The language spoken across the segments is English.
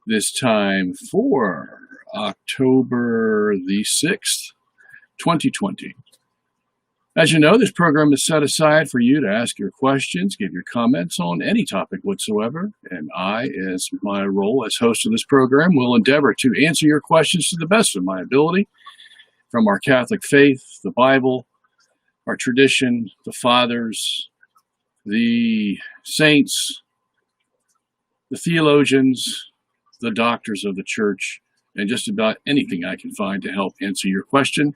this time for October the 6th, 2020. As you know, this program is set aside for you to ask your questions, give your comments on any topic whatsoever, and I, as my role as host of this program, will endeavor to answer your questions to the best of my ability from our Catholic faith, the Bible, our tradition, the fathers, the saints, the theologians, the doctors of the church, and just about anything I can find to help answer your question.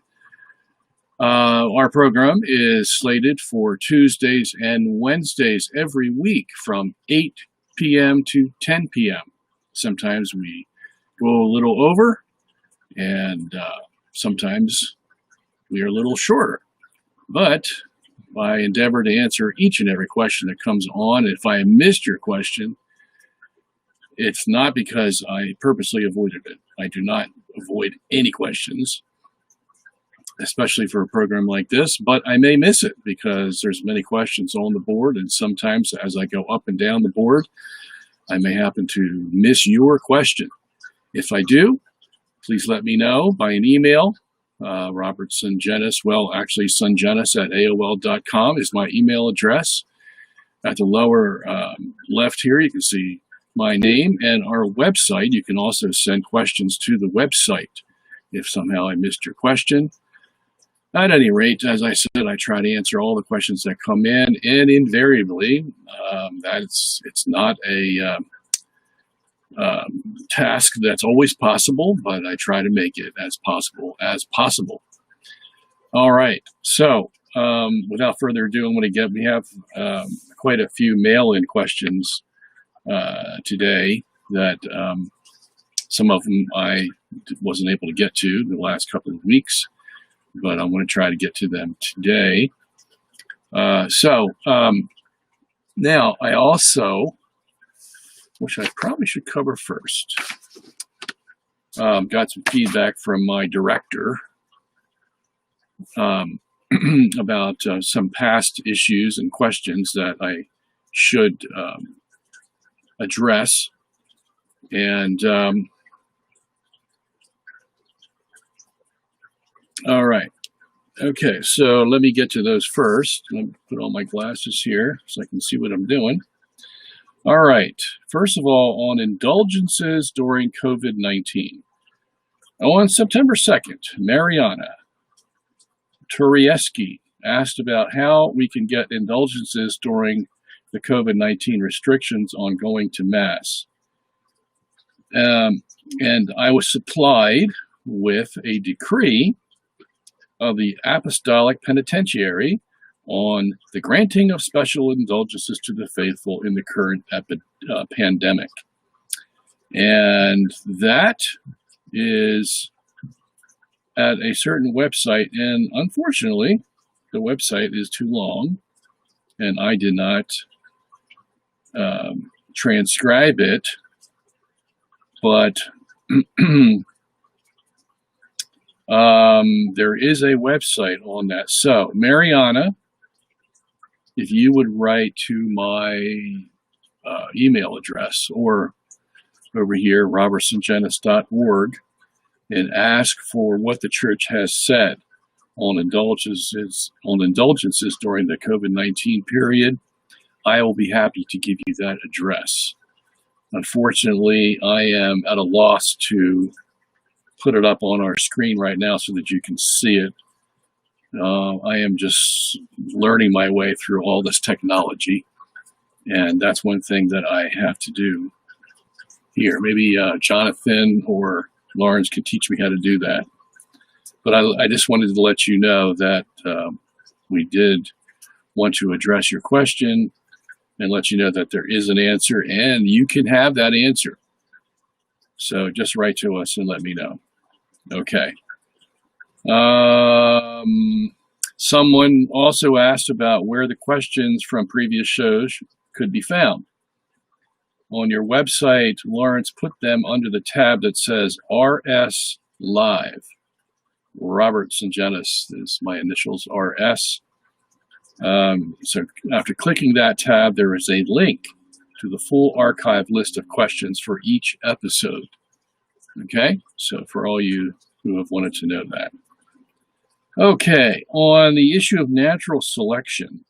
Our program is slated for Tuesdays and Wednesdays every week from 8 p.m. to 10 p.m. Sometimes we go a little over, and sometimes we are a little shorter. But I endeavor to answer each and every question that comes on. If I missed your question, it's not because I purposely avoided it. I do not avoid any questions, especially for a program like this, but I may miss it because there's many questions on the board, and sometimes as I go up and down the board, I may happen to miss your question. If I do, please let me know by an email. Robert Sungenis, sungenis@aol.com is my email address. At the lower left here, you can see my name and our website. You can also send questions to the website if somehow I missed your question. At any rate, as I said, I try to answer all the questions that come in, and invariably, it's not a task that's always possible, but I try to make it as possible as possible. All right, so without further ado, we have quite a few mail-in questions today that some of them I wasn't able to get to the last couple of weeks, but I'm going to try to get to them today. Now I also, which I probably should cover first, got some feedback from my director about some past issues and questions that I should address. And all right. Okay, so let me get to those first. Let me put on my glasses here so I can see what I'm doing. All right. First of all, on indulgences during COVID-19. On September 2nd, Mariana Turieski asked about how we can get indulgences during the COVID-19 restrictions on going to Mass. And I was supplied with a decree of the Apostolic Penitentiary on the granting of special indulgences to the faithful in the current pandemic. And that is at a certain website, and unfortunately, the website is too long, and I did not transcribe it, but there is a website on that. So, Mariana, if you would write to my email address or over here, robertsungenis.org, and ask for what the church has said on indulgences during the COVID-19 period, I will be happy to give you that address. Unfortunately, I am at a loss to put it up on our screen right now so that you can see it. I am just learning my way through all this technology, and that's one thing that I have to do here. Maybe Jonathan or Lawrence can teach me how to do that. But I just wanted to let you know that we did want to address your question and let you know that there is an answer, and you can have that answer. So just write to us and let me know. Okay. Someone also asked about where the questions from previous shows could be found. On your website, Lawrence put them under the tab that says RS Live. Robert Sungenis is my initials, RS. So after clicking that tab, there is a link to the full archive list of questions for each episode. Okay, so for all you who have wanted to know that. Okay, on the issue of natural selection,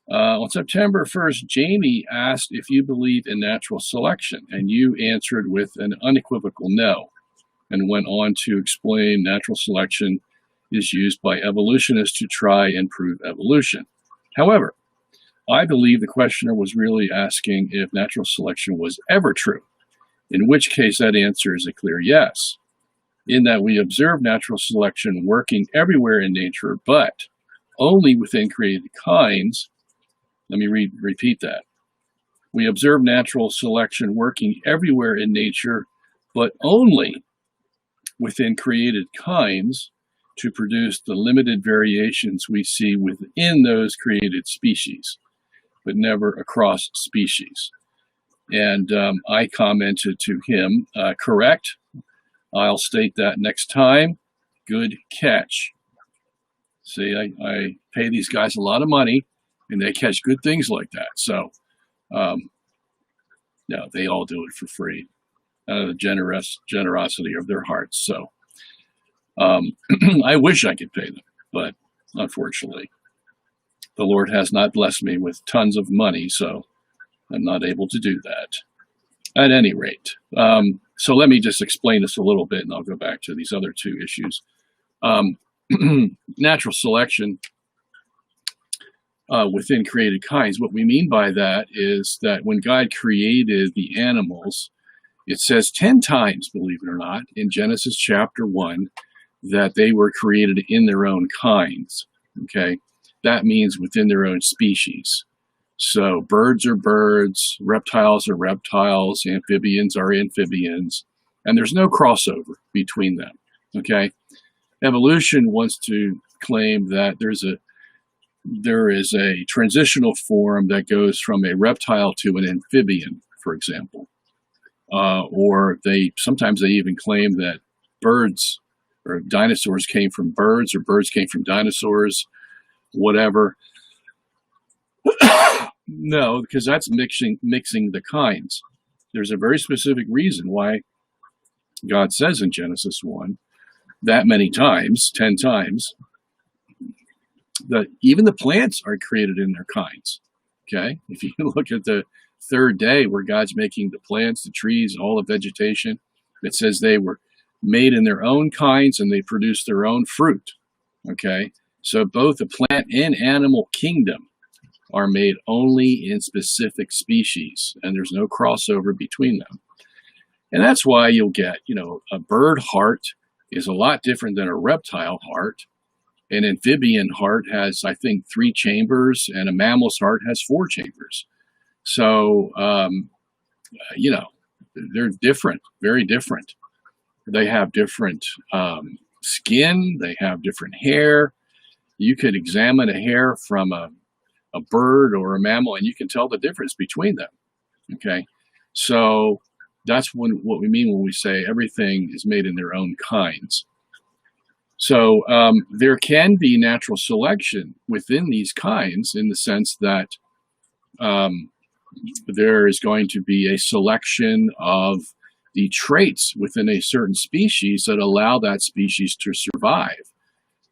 on September 1st, Jamie asked if you believe in natural selection, and you answered with an unequivocal no, and went on to explain natural selection is used by evolutionists to try and prove evolution. However, I believe the questioner was really asking if natural selection was ever true, in which case that answer is a clear yes, in that we observe natural selection working everywhere in nature, but only within created kinds. Let me repeat that. We observe natural selection working everywhere in nature, but only within created kinds to produce the limited variations we see within those created species, but never across species. And I commented to him, correct. I'll state that next time. Good catch. See, I pay these guys a lot of money, and they catch good things like that. So, no, they all do it for free, out of the generosity of their hearts. So, I wish I could pay them, but unfortunately, the Lord has not blessed me with tons of money, so I'm not able to do that. At any rate, so let me just explain this a little bit, and I'll go back to these other two issues. Natural selection within created kinds. What we mean by that is that when God created the animals, it says 10 times, believe it or not, in Genesis chapter 1, that they were created in their own kinds. Okay, that means within their own species. So birds are birds, reptiles are reptiles, amphibians are amphibians, and there's no crossover between them. Okay, evolution wants to claim that there is a transitional form that goes from a reptile to an amphibian, for example, or sometimes they even claim that birds or dinosaurs came from birds, or birds came from dinosaurs, whatever. No, because that's mixing the kinds. There's a very specific reason why God says in Genesis 1 that many times, 10 times, that even the plants are created in their kinds. Okay, if you look at the third day where God's making the plants, the trees, all the vegetation, it says they were made in their own kinds and they produce their own fruit. Okay, so both the plant and animal kingdom are made only in specific species, and there's no crossover between them. And that's why you'll get, a bird heart is a lot different than a reptile heart. An amphibian heart has, I think, 3 chambers, and a mammal's heart has 4 chambers. So, they're different, very different. They have different skin, they have different hair. You could examine a hair from a bird or a mammal, and you can tell the difference between them. Okay, so that's what we mean when we say everything is made in their own kinds. So there can be natural selection within these kinds, in the sense that there is going to be a selection of the traits within a certain species that allow that species to survive.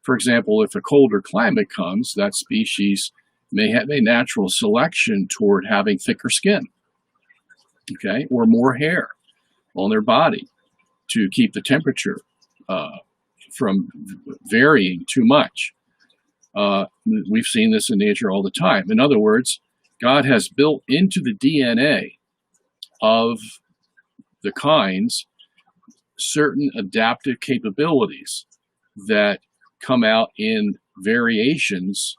For example, if a colder climate comes, that species may have a natural selection toward having thicker skin, okay, or more hair on their body to keep the temperature from varying too much. We've seen this in nature all the time. In other words, God has built into the DNA of the kinds certain adaptive capabilities that come out in variations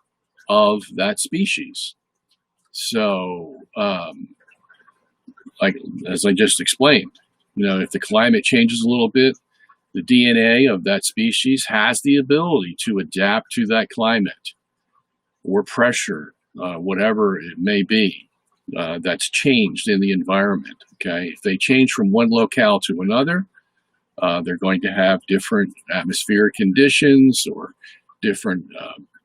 of that species. So, like as I just explained, if the climate changes a little bit, the DNA of that species has the ability to adapt to that climate or pressure, whatever it may be, that's changed in the environment. Okay, if they change from one locale to another, they're going to have different atmospheric conditions or different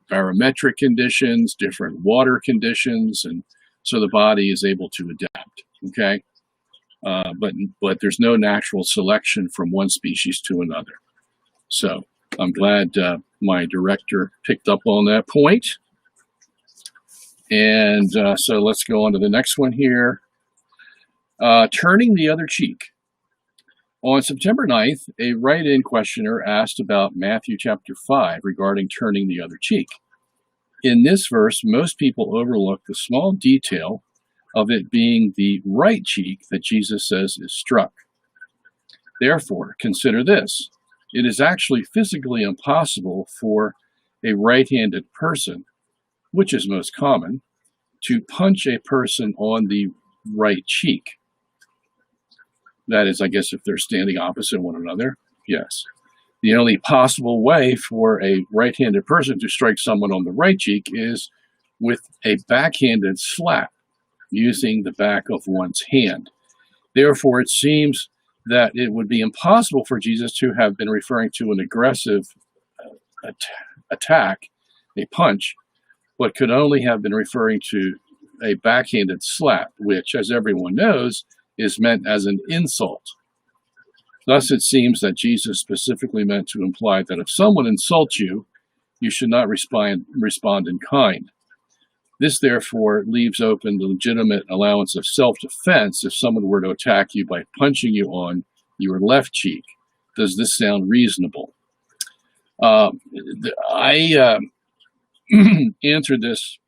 barometric conditions, different water conditions, and so the body is able to adapt. Okay, but there's no natural selection from one species to another. So I'm glad my director picked up on that point. And so let's go on to the next one here. Turning the other cheek. On September 9th, a write-in questioner asked about Matthew chapter 5 regarding turning the other cheek. In this verse, most people overlook the small detail of it being the right cheek that Jesus says is struck. Therefore, consider this. It is actually physically impossible for a right-handed person, which is most common, to punch a person on the right cheek. That is, I guess, if they're standing opposite one another, yes. The only possible way for a right-handed person to strike someone on the right cheek is with a backhanded slap using the back of one's hand. Therefore, it seems that it would be impossible for Jesus to have been referring to an aggressive attack, a punch, but could only have been referring to a backhanded slap, which, as everyone knows, is meant as an insult. Thus, it seems that Jesus specifically meant to imply that if someone insults you, you should not respond in kind. This, therefore, leaves open the legitimate allowance of self-defense if someone were to attack you by punching you on your left cheek. Does this sound reasonable? I answered this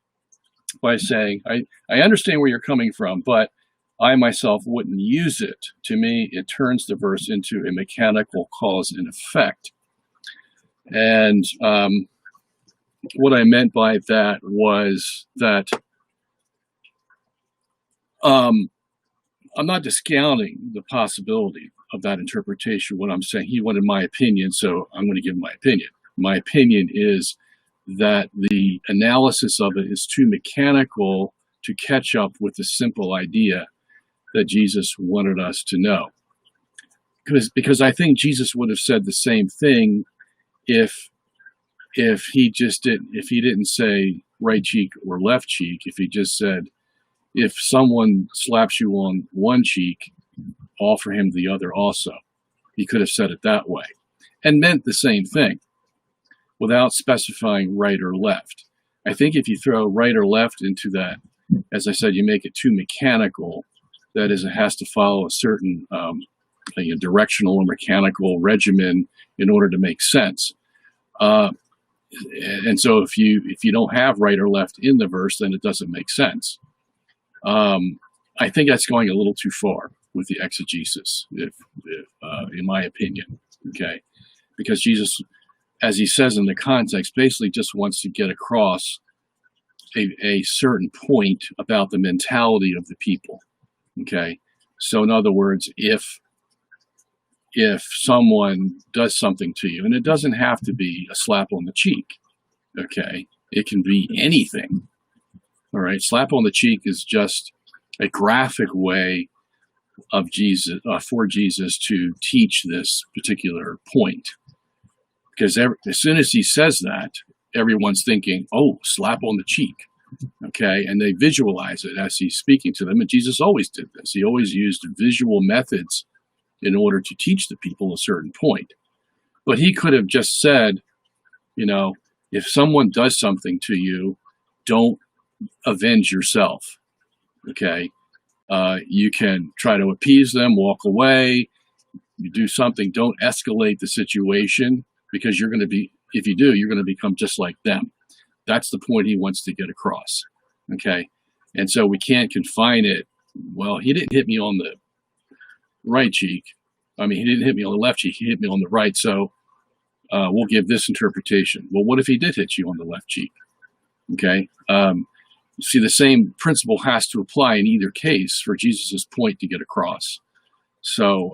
by saying, I understand where you're coming from, but I myself wouldn't use it. To me, it turns the verse into a mechanical cause and effect. And what I meant by that was that I'm not discounting the possibility of that interpretation. What I'm saying, he wanted my opinion, so I'm going to give my opinion. My opinion is that the analysis of it is too mechanical to catch up with the simple idea that Jesus wanted us to know. Because I think Jesus would have said the same thing if he didn't say right cheek or left cheek, if he just said, if someone slaps you on one cheek, offer him the other also. He could have said it that way and meant the same thing without specifying right or left. I think if you throw right or left into that, as I said, you make it too mechanical. That is, it has to follow a certain directional or mechanical regimen in order to make sense. And so if you don't have right or left in the verse, then it doesn't make sense. I think that's going a little too far with the exegesis, if in my opinion. Okay, because Jesus, as he says in the context, basically just wants to get across a certain point about the mentality of the people. Okay, so in other words, if someone does something to you, and it doesn't have to be a slap on the cheek, okay, it can be anything. All right, slap on the cheek is just a graphic way of Jesus for Jesus to teach this particular point. Because as soon as he says that, everyone's thinking, "Oh, slap on the cheek." Okay, and they visualize it as he's speaking to them. And Jesus always did this. He always used visual methods in order to teach the people a certain point. But he could have just said, if someone does something to you, don't avenge yourself. Okay, you can try to appease them, walk away, you do something. Don't escalate the situation, because if you do, you're going to become just like them. That's the point he wants to get across. Okay, and so we can't confine it. Well, he didn't hit me on the right cheek. I mean, he didn't hit me on the left cheek. He hit me on the right. So we'll give this interpretation. Well, what if he did hit you on the left cheek? Okay. See, the same principle has to apply in either case for Jesus's point to get across. So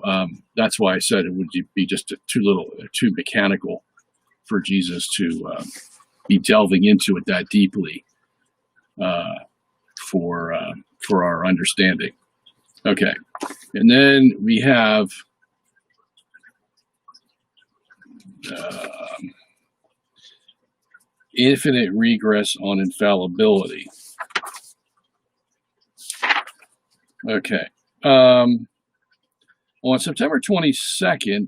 that's why I said it would be just too mechanical for Jesus to be delving into it that deeply for our understanding. Okay, and then we have infinite regress on infallibility. Okay. On September 22nd,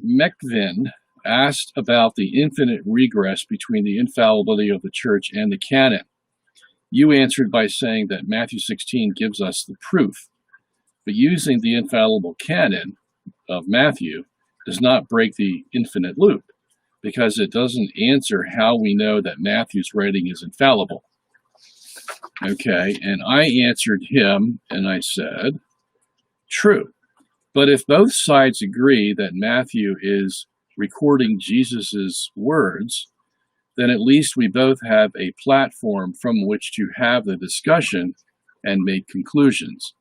Mechvin asked about the infinite regress between the infallibility of the church and the canon. You answered by saying that Matthew 16 gives us the proof, but using the infallible canon of Matthew does not break the infinite loop, because it doesn't answer how we know that Matthew's writing is infallible. Okay, and I answered him, and I said, true. But if both sides agree that Matthew is recording Jesus's words, then at least we both have a platform from which to have the discussion and make conclusions.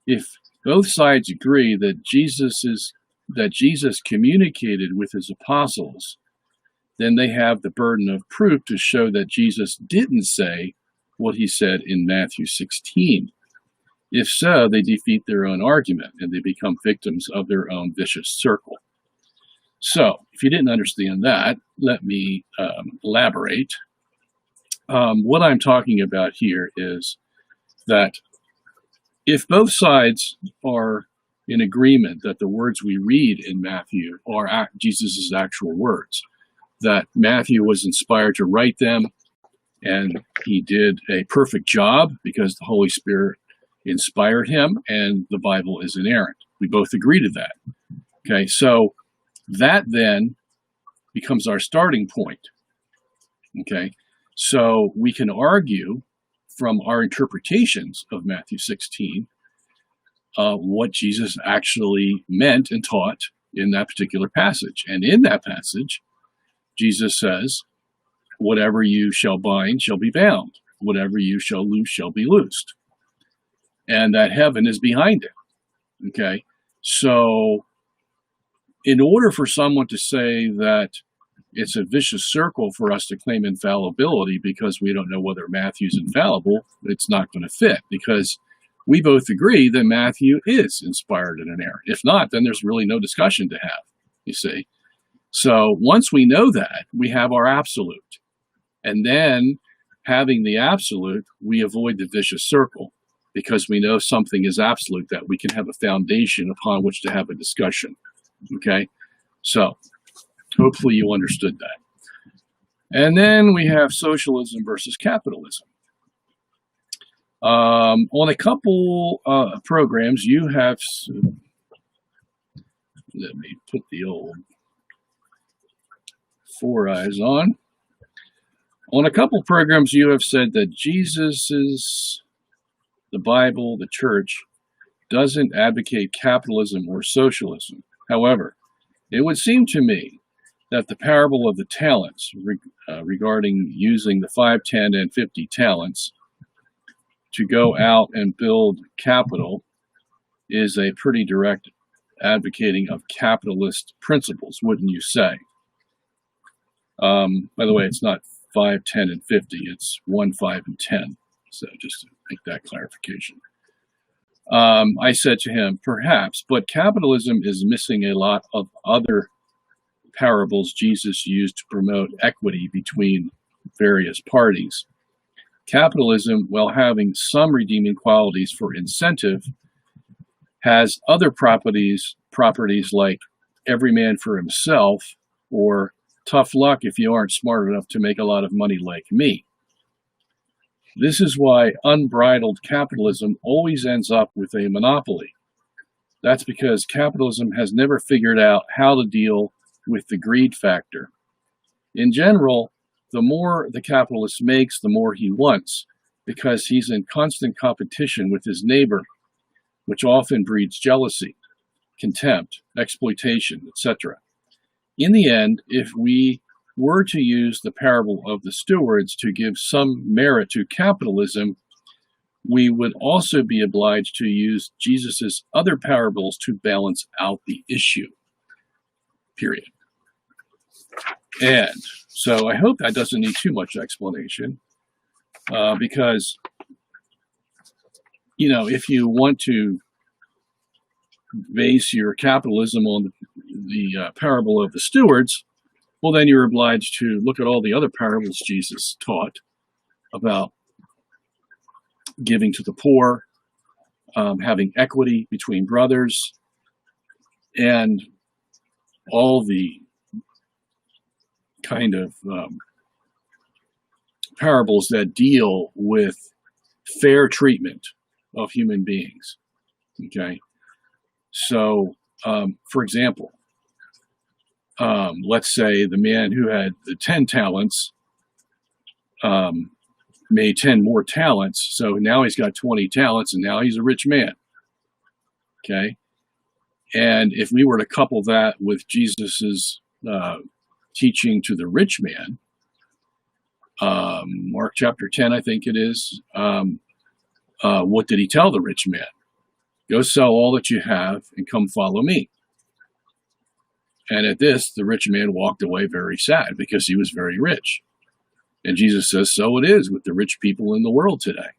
If both sides agree that Jesus communicated with his apostles, then they have the burden of proof to show that Jesus didn't say what he said in Matthew 16. If so, they defeat their own argument and they become victims of their own vicious circle. So, if you didn't understand that, let me elaborate. What I'm talking about here is that if both sides are in agreement that the words we read in Matthew are Jesus' actual words, that Matthew was inspired to write them, and he did a perfect job because the Holy Spirit inspired him, and the Bible is inerrant. We both agree to that. Okay, so that then becomes our starting point. Okay, so we can argue from our interpretations of Matthew 16 what Jesus actually meant and taught in that particular passage. And in that passage, Jesus says, whatever you shall bind shall be bound. Whatever you shall loose shall be loosed. And that heaven is behind it. Okay, so in order for someone to say that it's a vicious circle for us to claim infallibility because we don't know whether Matthew's infallible, it's not going to fit, because we both agree that Matthew is inspired and inerrant. If not, then there's really no discussion to have, you see. So once we know that, we have our absolute. And then, having the absolute, we avoid the vicious circle, because we know something is absolute, that we can have a foundation upon which to have a discussion. Okay? So, hopefully you understood that. And then we have socialism versus capitalism. On a couple programs, you have... Let me put the old 4 eyes on. On a couple programs, you have said that Jesus' the Bible, the church, doesn't advocate capitalism or socialism. However, it would seem to me that the parable of the talents regarding using the 5, 10, and 50 talents to go out and build capital is a pretty direct advocating of capitalist principles, wouldn't you say? By the way, it's not 5, 10, and 50. It's 1, 5, and 10. So just to make that clarification. I said to him, perhaps, but capitalism is missing a lot of other parables Jesus used to promote equity between various parties. Capitalism, while having some redeeming qualities for incentive, has other properties like every man for himself, or tough luck if you aren't smart enough to make a lot of money like me. This is why unbridled capitalism always ends up with a monopoly. That's because capitalism has never figured out how to deal with the greed factor. In general, the more the capitalist makes, the more he wants, because he's in constant competition with his neighbor, which often breeds jealousy, contempt, exploitation, etc. In the end, if we were to use the parable of the stewards to give some merit to capitalism, we would also be obliged to use Jesus's other parables to balance out the issue. Period. And so I hope that doesn't need too much explanation, because, you know, if you want to base your capitalism on the parable of the stewards, well, then you're obliged to look at all the other parables Jesus taught about giving to the poor, having equity between brothers, and all the kind of parables that deal with fair treatment of human beings. Okay, so for example, let's say the man who had the 10 talents made 10 more talents, so now he's got 20 talents, and now he's a rich man. Okay, and if we were to couple that with Jesus's teaching to the rich man, Mark chapter 10, I think it is, what did he tell the rich man? Go sell all that you have and come follow me. And at this, the rich man walked away very sad because he was very rich. And Jesus says, so it is with the rich people in the world today.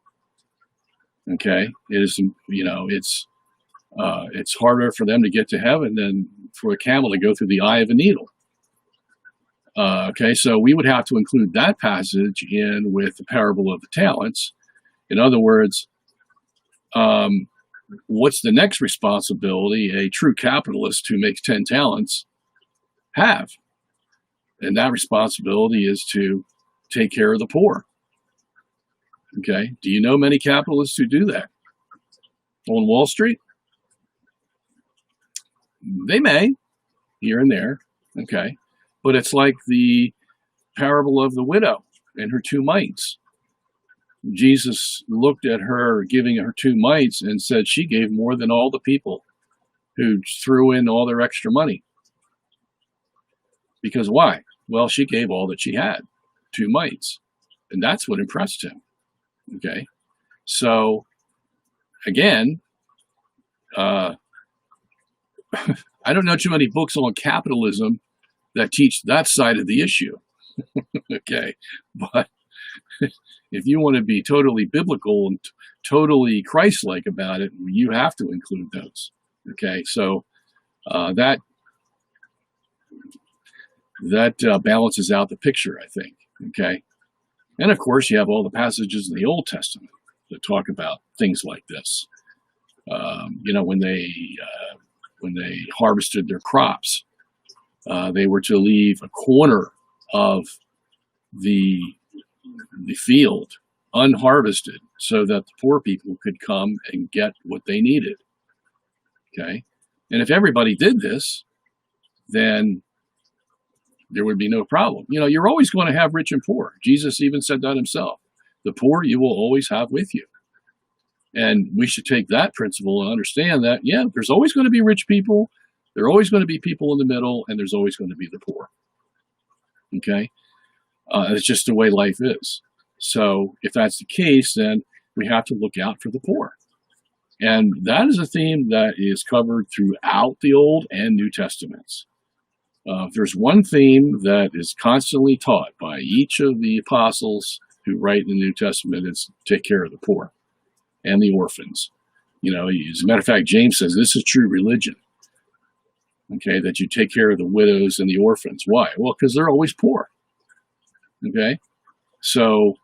Okay, it is, it's harder for them to get to heaven than for a camel to go through the eye of a needle. Okay, so we would have to include that passage in with the parable of the talents. In other words, what's the next responsibility a true capitalist who makes 10 talents have? And that responsibility is to take care of the poor. Okay, do you know many capitalists who do that on Wall Street? They may, here and there. Okay, but it's like the parable of the widow and her 2 mites. Jesus looked at her giving her 2 mites and said she gave more than all the people who threw in all their extra money. Because why? Well, she gave all that she had, 2 mites. And that's what impressed him. Okay. So, again, I don't know too many books on capitalism that teach that side of the issue. Okay. But if you want to be totally biblical and totally Christ-like about it, you have to include those. Okay. So that balances out the picture, I think. Okay. And of course, you have all the passages in the Old Testament that talk about things like this. When they harvested their crops, they were to leave a corner of the field unharvested so that the poor people could come and get what they needed. Okay, and if everybody did this, then there would be no problem. You're always going to have rich and poor. Jesus even said that himself. The poor you will always have with you. And we should take that principle and understand that, yeah, there's always going to be rich people. There are always going to be people in the middle, and there's always going to be the poor. Okay? It's just the way life is. So if that's the case, then we have to look out for the poor. And that is a theme that is covered throughout the Old and New Testaments. If there's one theme that is constantly taught by each of the apostles who write in the New Testament, it's take care of the poor and the orphans. As a matter of fact, James says this is true religion. Okay, that you take care of the widows and the orphans. Why? Well, because they're always poor. Okay, so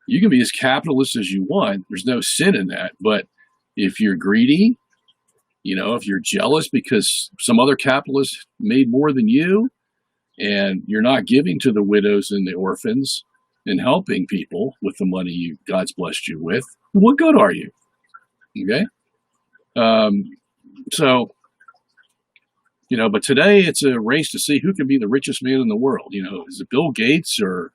you can be as capitalist as you want. There's no sin in that. But if you're greedy, if you're jealous because some other capitalist made more than you, and you're not giving to the widows and the orphans and helping people with the money God's blessed you with, what good are you? Okay? But today it's a race to see who can be the richest man in the world. Is it Bill Gates or,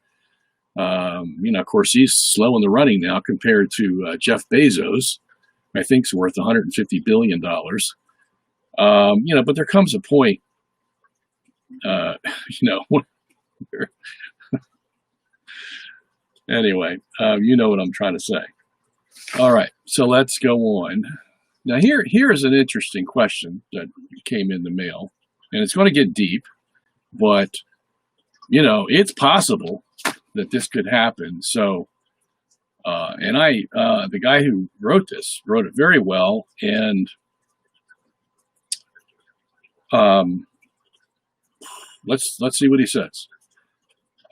of course, he's slow in the running now compared to Jeff Bezos. I think is worth $150 billion. But there comes a point, anyway, you know what I'm trying to say. All right, so let's go on. Now here's an interesting question that came in the mail, and it's going to get deep, but, it's possible that this could happen. So, the guy who wrote this wrote it very well, and let's see what he says.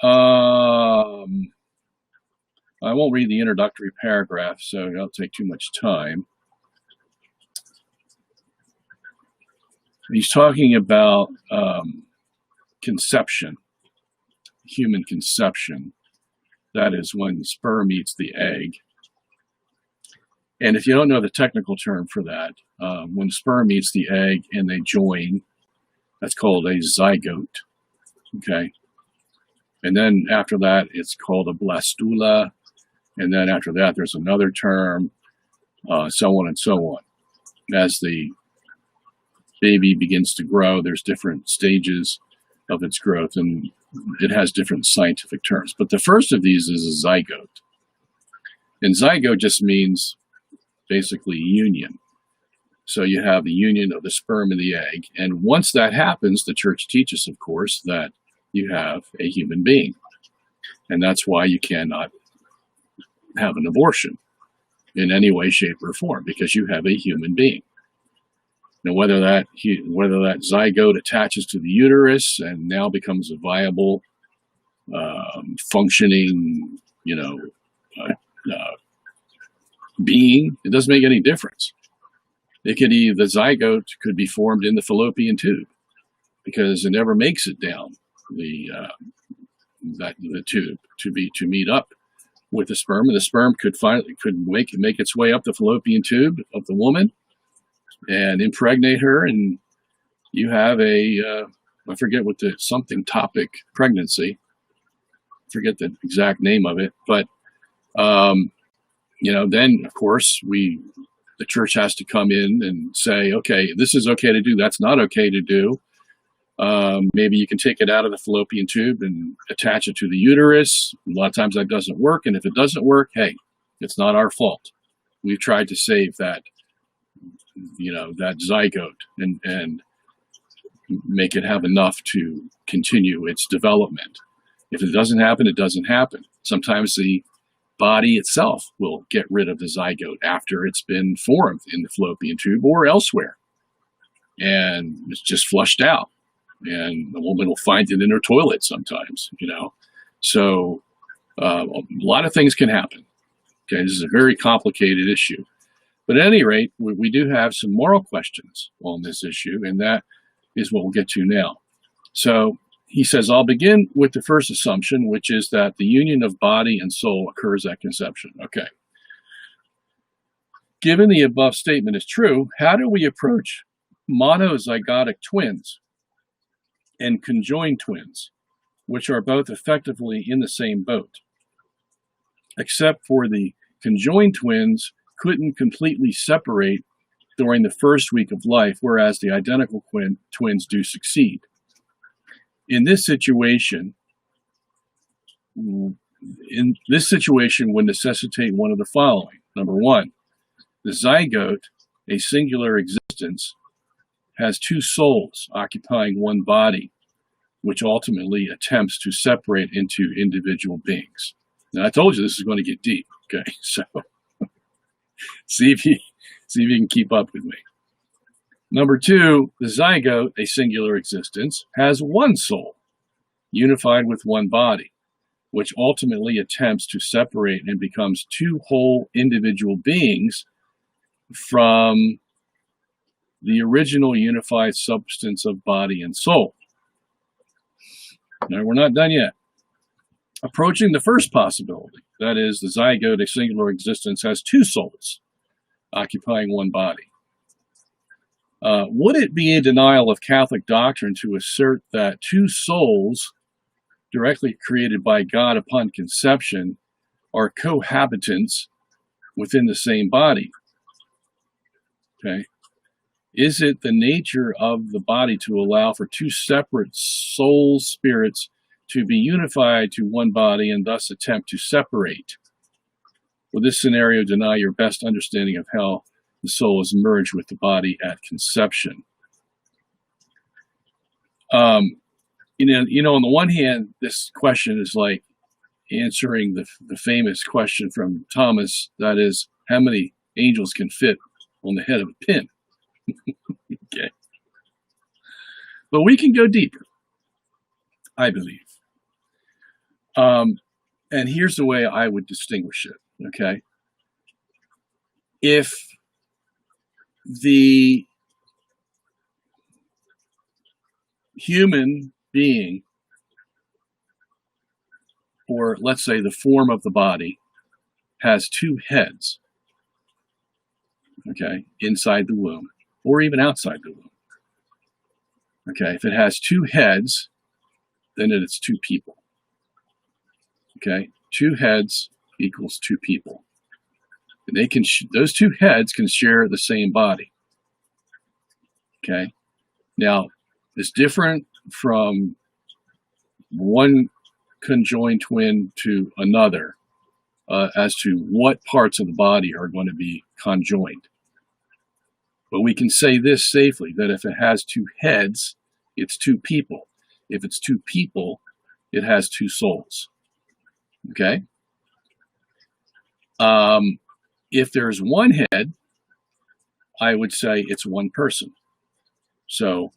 I won't read the introductory paragraph, so it'll take too much time. He's talking about conception, human conception. That is when the sperm meets the egg. And if you don't know the technical term for that, when sperm meets the egg and they join, that's called a zygote. Okay. And then after that, it's called a blastula. And then after that, there's another term, so on and so on. As the baby begins to grow, there's different stages of its growth, and it has different scientific terms. But the first of these is a zygote. And zygote just means basically union. So you have the union of the sperm and the egg. And once that happens, the church teaches, of course, that you have a human being. And that's why you cannot have an abortion in any way, shape, or form, because you have a human being. Now, whether that zygote attaches to the uterus and now becomes a viable, functioning, being, it doesn't make any difference. The zygote could be formed in the fallopian tube because it never makes it down the tube to meet up with the sperm, and the sperm could make its way up the fallopian tube of the woman and impregnate her, and you have I forget what the something topic pregnancy. I forget the exact name of it, but then of course the church has to come in and say, okay, this is okay to do, that's not okay to do. Maybe you can take it out of the fallopian tube and attach it to the uterus. A lot of times that doesn't work, and if it doesn't work, hey, it's not our fault. We've tried to save that zygote and make it have enough to continue its development. If it doesn't happen, it doesn't happen. Sometimes the body itself will get rid of the zygote after it's been formed in the fallopian tube or elsewhere, and it's just flushed out, and the woman will find it in her toilet sometimes. So a lot of things can happen. Okay, this is a very complicated issue. But at any rate, we do have some moral questions on this issue, and that is what we'll get to now. So he says, I'll begin with the first assumption, which is that the union of body and soul occurs at conception. Okay. Given the above statement is true, how do we approach monozygotic twins and conjoined twins, which are both effectively in the same boat? Except for the conjoined twins couldn't completely separate during the first week of life, whereas the identical twins do succeed. In this situation would necessitate one of the following. Number one, the zygote, a singular existence, has two souls occupying one body, which ultimately attempts to separate into individual beings. Now, I told you this is going to get deep. Okay, so see if you can keep up with me. Number two, the zygote, a singular existence, has one soul, unified with one body, which ultimately attempts to separate and becomes two whole individual beings from the original unified substance of body and soul. Now, we're not done yet. Approaching the first possibility, that is, the zygote, a singular existence, has two souls occupying one body. Would it be a denial of Catholic doctrine to assert that two souls directly created by God upon conception are cohabitants within the same body? Okay. Is it the nature of the body to allow for two separate soul spirits to be unified to one body and thus attempt to separate? Will this scenario deny your best understanding of how the soul is merged with the body at conception? On the one hand, this question is like answering the famous question from Thomas, that is, how many angels can fit on the head of a pin? Okay. But we can go deeper, I believe. And here's the way I would distinguish it, okay? If the human being, or let's say the form of the body, has two heads, okay, inside the womb, or even outside the womb. Okay, if it has two heads, then it's two people. Okay, two heads equals two people. And they can those two heads can share the same body. Okay, now it's different from one conjoined twin to another as to what parts of the body are going to be conjoined. But we can say this safely, that if it has two heads, it's two people. If it's two people, it has two souls. Okay? If there's one head, I would say it's one person. So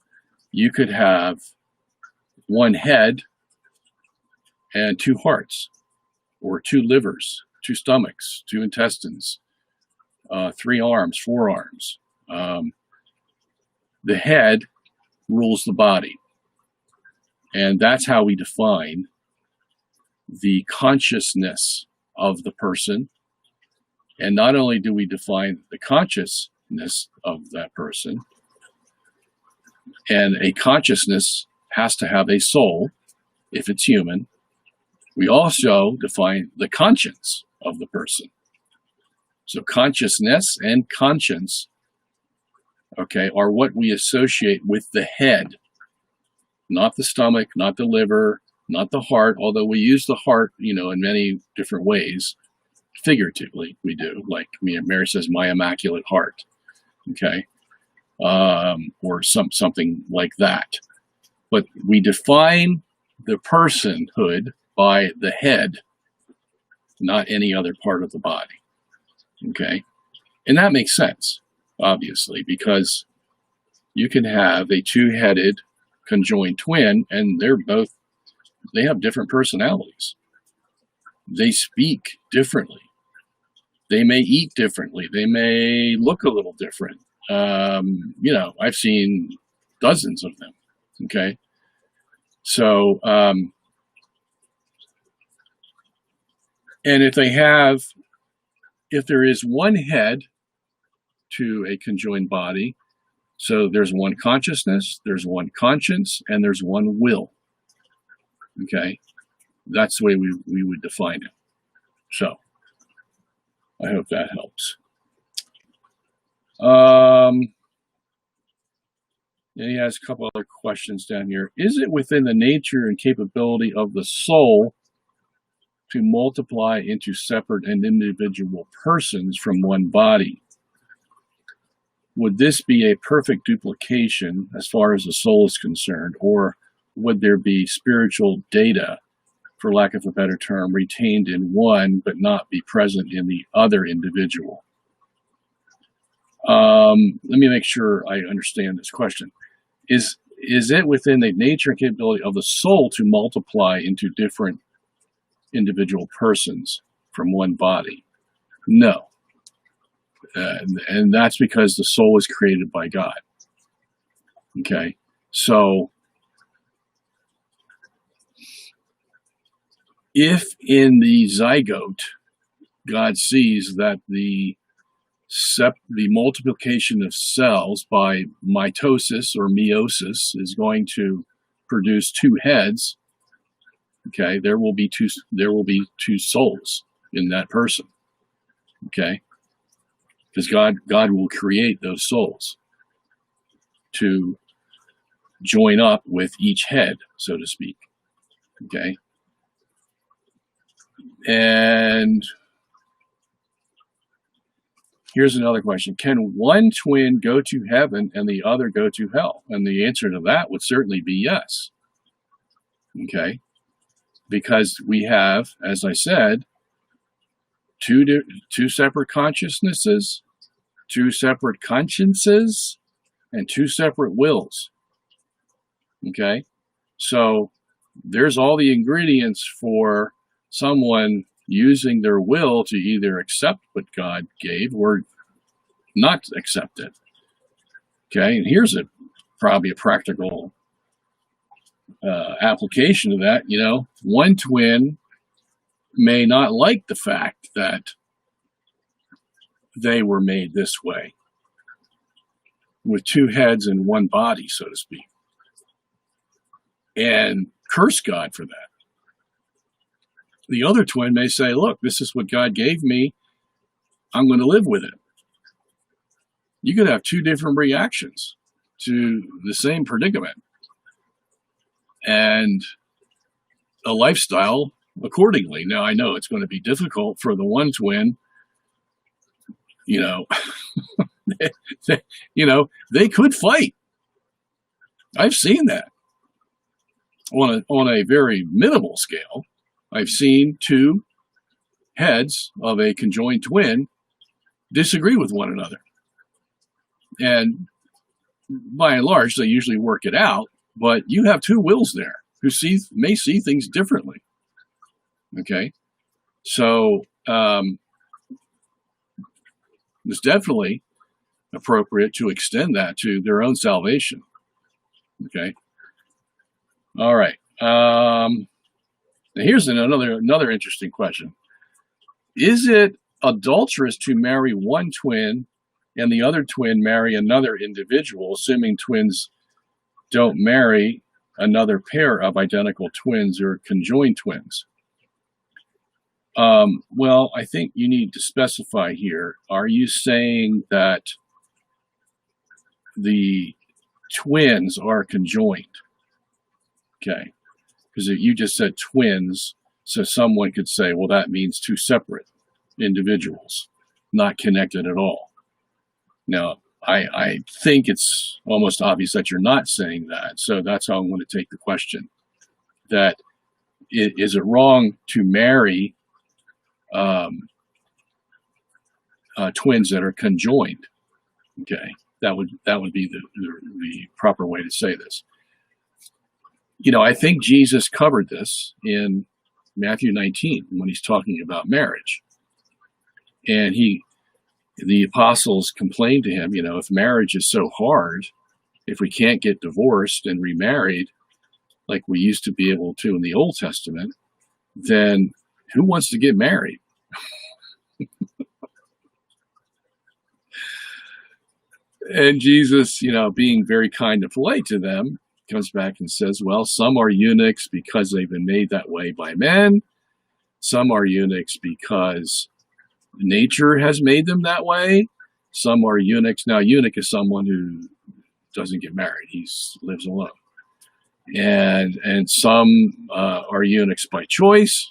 you could have one head and two hearts, or two livers, two stomachs, two intestines, 3 arms, 4 arms. The head rules the body. And that's how we define the consciousness of the person. And not only do we define the consciousness of that person, and a consciousness has to have a soul if it's human, we also define the conscience of the person. So consciousness and conscience, okay, are what we associate with the head, not the stomach, not the liver, not the heart, although we use the heart, in many different ways. Figuratively, we do. Like Mary says, my immaculate heart, okay, or something like that. But we define the personhood by the head, not any other part of the body, okay? And that makes sense, obviously, because you can have a two-headed conjoined twin, and they have different personalities. They speak differently. They may eat differently. They may look a little different. I've seen dozens of them, okay? So, and if there is one head to a conjoined body, so there's one consciousness, there's one conscience, and there's one will, okay? That's the way we would define it. So, I hope that helps. And he has a couple other questions down here. Is it within the nature and capability of the soul to multiply into separate and individual persons from one body? Would this be a perfect duplication as far as the soul is concerned, or would there be spiritual data, for lack of a better term, retained in one but not be present in the other individual? Let me make sure I understand this question. Is it within the nature and capability of the soul to multiply into different individual persons from one body? No. And that's because the soul is created by God. Okay? So, if in the zygote, God sees that the multiplication of cells by mitosis or meiosis is going to produce two heads, okay, there will be two souls in that person, okay, because God will create those souls to join up with each head, so to speak, okay. And here's another question. Can one twin go to heaven and the other go to hell? And the answer to that would certainly be yes. Okay? Because we have, as I said, two separate consciousnesses, two separate consciences, and two separate wills. Okay? So there's all the ingredients for someone using their will to either accept what God gave or not accept it. Okay, and here's probably a practical application of that, one twin may not like the fact that they were made this way, with two heads and one body, so to speak, and curse God for that. The other twin may say, look, this is what God gave me. I'm going to live with it. You could have two different reactions to the same predicament and a lifestyle accordingly. Now, I know it's going to be difficult for the one twin, they could fight. I've seen that on a very minimal scale. I've seen two heads of a conjoined twin disagree with one another. And by and large, they usually work it out, but you have two wills there who may see things differently. Okay? So it's definitely appropriate to extend that to their own salvation. Okay? All right. Now here's another interesting question. Is it adulterous to marry one twin and the other twin marry another individual, assuming twins don't marry another pair of identical twins or conjoined twins? Well, I think you need to specify here. Are you saying that the twins are conjoined? Okay. Because you just said twins, so someone could say, well, that means two separate individuals, not connected at all. Now, I think it's almost obvious that you're not saying that, so that's how I'm going to take the question. That is it wrong to marry twins that are conjoined? Okay, that would be the proper way to say this. I think Jesus covered this in Matthew 19 when he's talking about marriage. And the apostles complained to him, if marriage is so hard, if we can't get divorced and remarried like we used to be able to in the Old Testament, then who wants to get married? And Jesus, being very kind and polite to them, comes back and says, well, some are eunuchs because they've been made that way by men. Some are eunuchs because nature has made them that way. Some are eunuchs. Now, eunuch is someone who doesn't get married. He lives alone. And some are eunuchs by choice,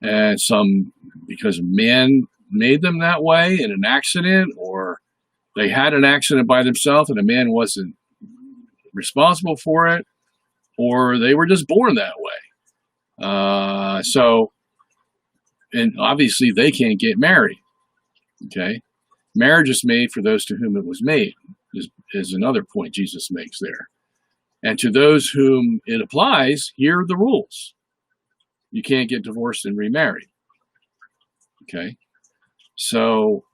and some because men made them that way in an accident, or they had an accident by themselves and a man wasn't responsible for it, or they were just born that way. And obviously they can't get married. Okay, marriage is made for those to whom it was made, is another point Jesus makes there. And to those whom it applies, here are the rules. You can't get divorced and remarried. Okay, so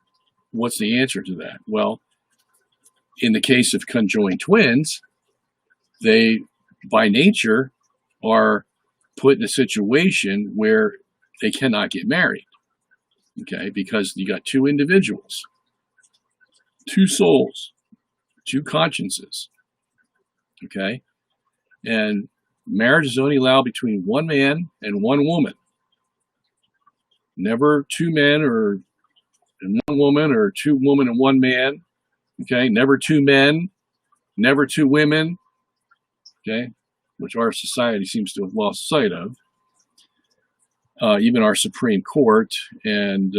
what's the answer to that? Well, in the case of conjoined twins, they, by nature, are put in a situation where they cannot get married, okay, because you got two individuals, two souls, two consciences, okay, and marriage is only allowed between one man and one woman, never two men or one woman, or two women and one man, okay, never two men, never two women, okay, which our society seems to have lost sight of. Even our Supreme Court and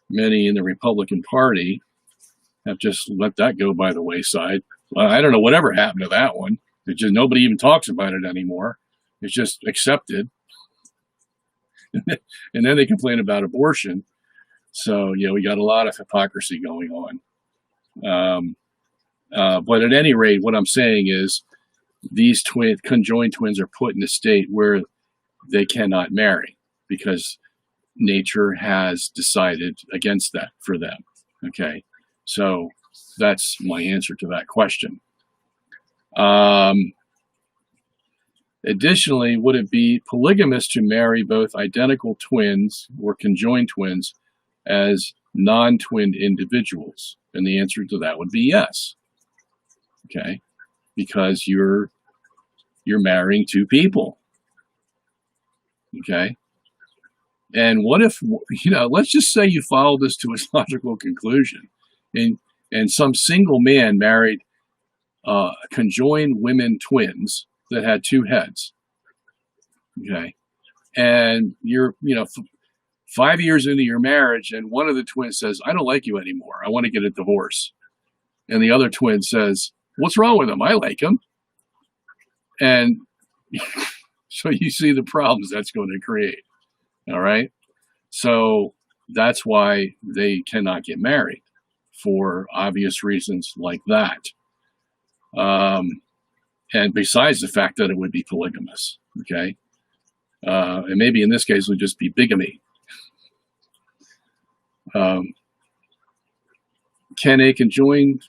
many in the Republican Party have just let that go by the wayside. I don't know whatever happened to that one. It's just nobody even talks about it anymore. It's just accepted. And then they complain about abortion. So, we got a lot of hypocrisy going on. But at any rate, what I'm saying is these conjoined twins are put in a state where they cannot marry because nature has decided against that for them. Okay, so that's my answer to that question. Um, Additionally, would it be polygamous to marry both identical twins or conjoined twins as non-twinned individuals? And the answer to that would be yes. Okay, because you're marrying two people. Okay, and what if, let's just say you follow this to its logical conclusion, and some single man married conjoined women twins that had two heads. Okay, and you're 5 years into your marriage, and one of the twins says, "I don't like you anymore. I want to get a divorce," and the other twin says, "What's wrong with him? I like him." And so you see the problems that's going to create. All right. So that's why they cannot get married, for obvious reasons like that. And besides the fact that it would be polygamous. Okay. And maybe in this case it would just be bigamy. Can a conjoined?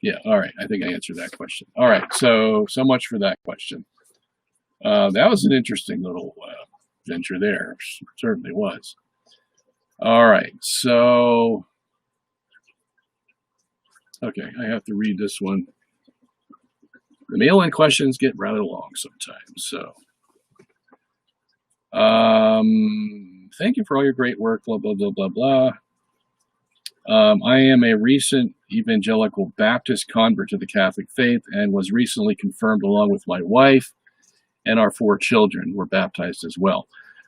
Yeah. All right. I think I answered that question. All right. So much for that question. That was an interesting little venture there. It certainly was. All right. So, okay, I have to read this one. The mail-in questions get rather long sometimes. So, thank you for all your great work. Blah blah blah blah blah. I am a recent evangelical Baptist convert to the Catholic faith and was recently confirmed along with my wife, and our 4 children were baptized as well.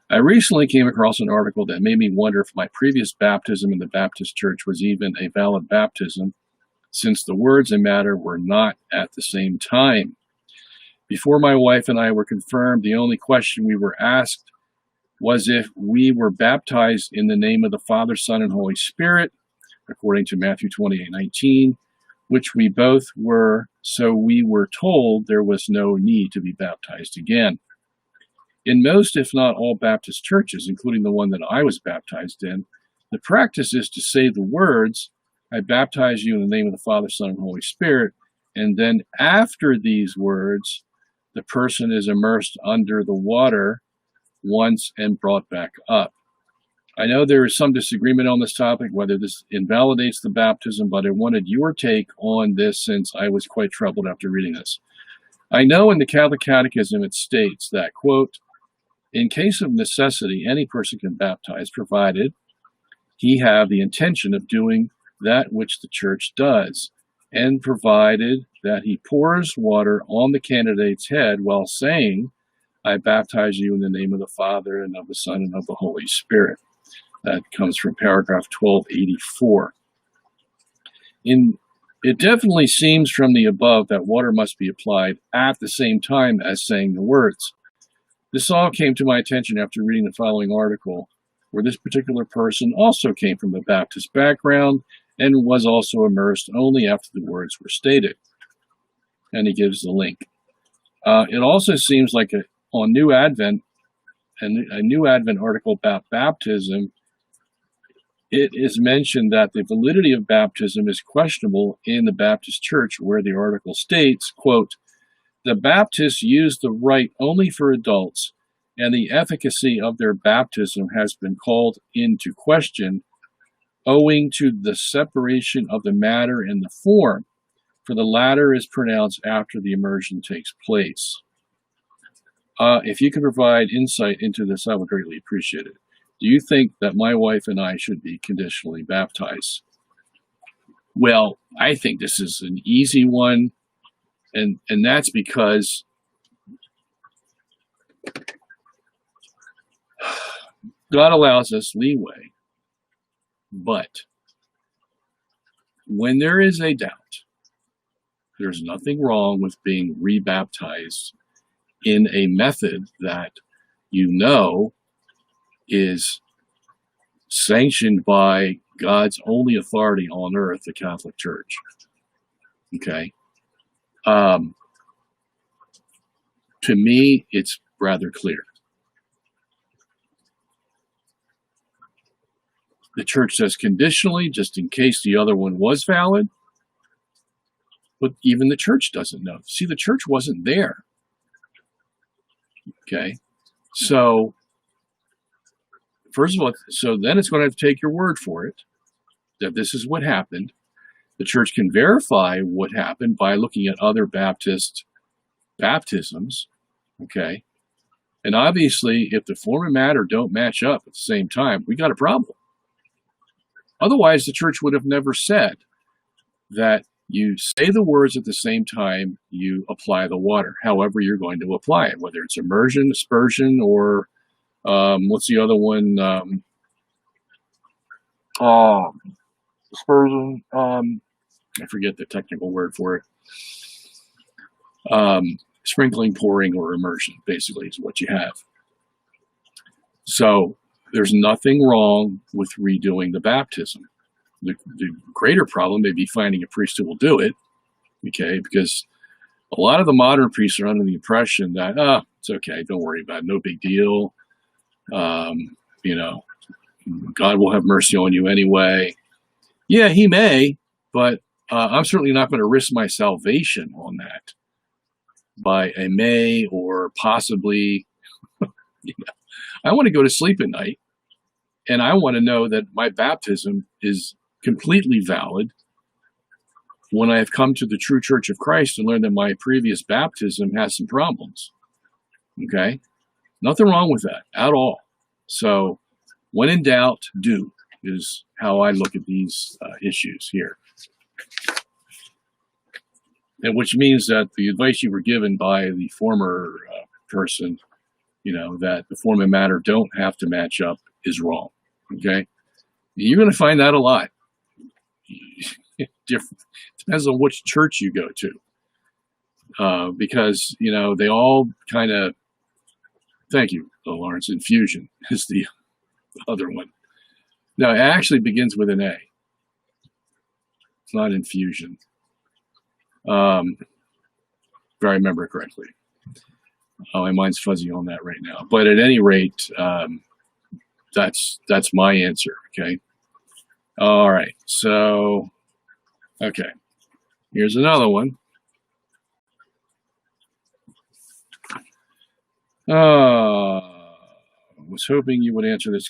I recently came across an article that made me wonder if my previous baptism in the Baptist church was even a valid baptism, since the words and matter were not at the same time. Before my wife and I were confirmed, the only question we were asked was if we were baptized in the name of the Father, Son, and Holy Spirit, according to Matthew 28:19, which we both were, so we were told there was no need to be baptized again. In most, if not all, Baptist churches, including the one that I was baptized in, the practice is to say the words, "I baptize you in the name of the Father, Son, and Holy Spirit," and then after these words, the person is immersed under the water once and brought back up. I know there is some disagreement on this topic, whether this invalidates the baptism, but I wanted your take on this since I was quite troubled after reading this. I know in the Catholic Catechism it states that, quote, "In case of necessity, any person can baptize, provided he have the intention of doing that which the Church does, and provided that he pours water on the candidate's head while saying, 'I baptize you in the name of the Father, and of the Son, and of the Holy Spirit.'" That comes from paragraph 1284. It definitely seems from the above that water must be applied at the same time as saying the words. This all came to my attention after reading the following article, where this particular person also came from a Baptist background and was also immersed only after the words were stated. And he gives the link. It also seems like on New Advent, a New Advent article about baptism, it is mentioned that the validity of baptism is questionable in the Baptist Church, where the article states, quote, "The Baptists use the rite only for adults, and the efficacy of their baptism has been called into question owing to the separation of the matter and the form, for the latter is pronounced after the immersion takes place." If you could provide insight into this, I would greatly appreciate it. Do you think that my wife and I should be conditionally baptized? Well, I think this is an easy one, and that's because God allows us leeway. But when there is a doubt, there's nothing wrong with being rebaptized in a method that you know is sanctioned by God's only authority on earth, the Catholic Church. Okay? To me, it's rather clear. The Church says conditionally, just in case the other one was valid. but even the church doesn't know. See, the church wasn't there. Okay, so first of all, so then it's going to have to take your word for it that this is what happened. The church can verify what happened by looking at other Baptist baptisms. Okay, and obviously, if the form and matter don't match up at the same time, we got a problem. Otherwise, the church would have never said that you say the words at the same time you apply the water, however you're going to apply it, whether it's immersion, aspersion, or what's the other one? Aspersion. I forget the technical word for it. Sprinkling, pouring, or immersion, basically, is what you have. So there's nothing wrong with redoing the baptism. The greater problem may be finding a priest who will do it, okay, because a lot of the modern priests are under the impression that, it's okay, don't worry about it, no big deal. You know, God will have mercy on you anyway. Yeah, he may, but I'm certainly not going to risk my salvation on that by a may or possibly. You know, I want to go to sleep at night, and I want to know that my baptism is completely valid when I have come to the true Church of Christ and learned that my previous baptism has some problems. Okay? Nothing wrong with that at all. So, when in doubt, do, is how I look at these issues here. And which means that the advice you were given by the former person, you know, that the form and matter don't have to match up, is wrong. Okay? You're going to find that a lot. Different. Depends on which church you go to. Because, you know, they all kind of, thank you, Lawrence, infusion is the other one. No, it actually begins with an A. It's not infusion. If I remember correctly. My mind's fuzzy on that right now. But at any rate, that's my answer, okay? All right, so, okay. Here's another one. Was hoping you would answer this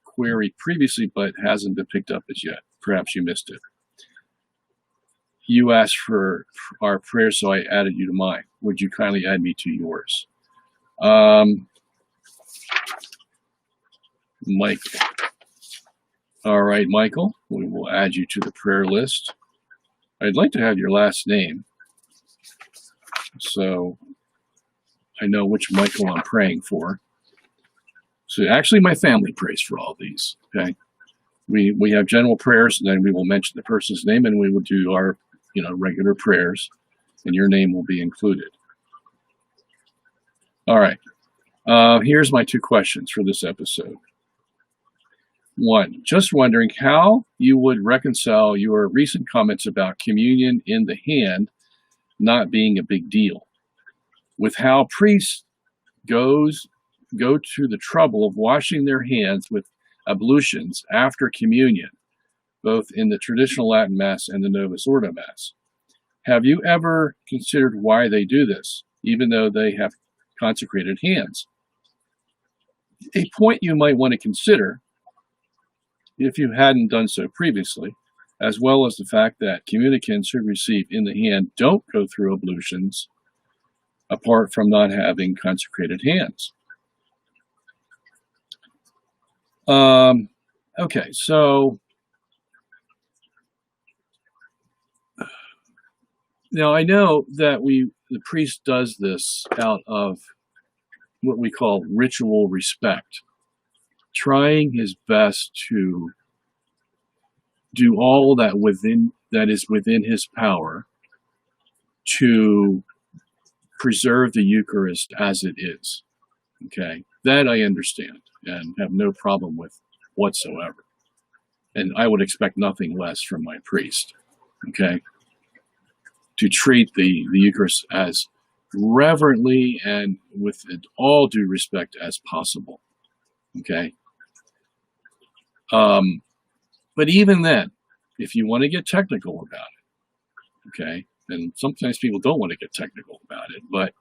query previously, but hasn't been picked up as yet. Perhaps you missed it. You asked for our prayer, so I added you to mine. Would you kindly add me to yours? Mike. All right, Michael, we will add you to the prayer list. I'd like to have your last name, so I know which Michael I'm praying for. So actually, my family prays for all these, okay? We have general prayers, and then we will mention the person's name, and we will do our, you know, regular prayers, and your name will be included. All right. Here's my two questions for this episode. One, just wondering how you would reconcile your recent comments about communion in the hand not being a big deal with how priests go to the trouble of washing their hands with ablutions after communion, both in the traditional Latin Mass and the Novus Ordo Mass. Have you ever considered why they do this, even though they have consecrated hands? A point you might want to consider, if you hadn't done so previously, as well as the fact that communicants who receive in the hand don't go through ablutions apart from not having consecrated hands. Okay, so now I know that the priest does this out of what we call ritual respect, trying his best to do all that is within his power to preserve the Eucharist as it is. Okay, that I understand and have no problem with whatsoever. And I would expect nothing less from my priest, okay, to treat the Eucharist as reverently and with all due respect as possible, okay? But even then, if you want to get technical about it, okay, and sometimes people don't want to get technical about it, but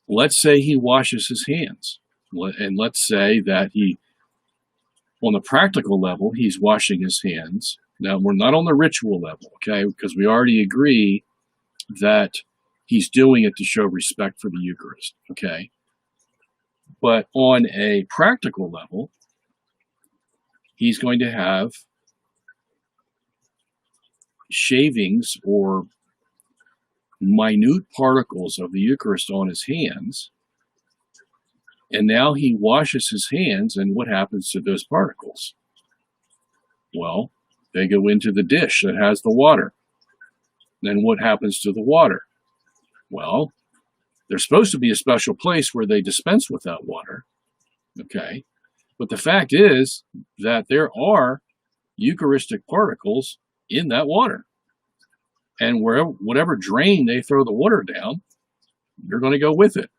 let's say he washes his hands, and let's say that on the practical level, he's washing his hands. Now, we're not on the ritual level, okay, because we already agree that he's doing it to show respect for the Eucharist, okay? But on a practical level, he's going to have shavings or minute particles of the Eucharist on his hands, and now he washes his hands, and what happens to those particles? Well, they go into the dish that has the water. Then what happens to the water? Well, there's supposed to be a special place where they dispense with that water, okay? But the fact is that there are Eucharistic particles in that water. And whatever drain they throw the water down, they're going to go with it,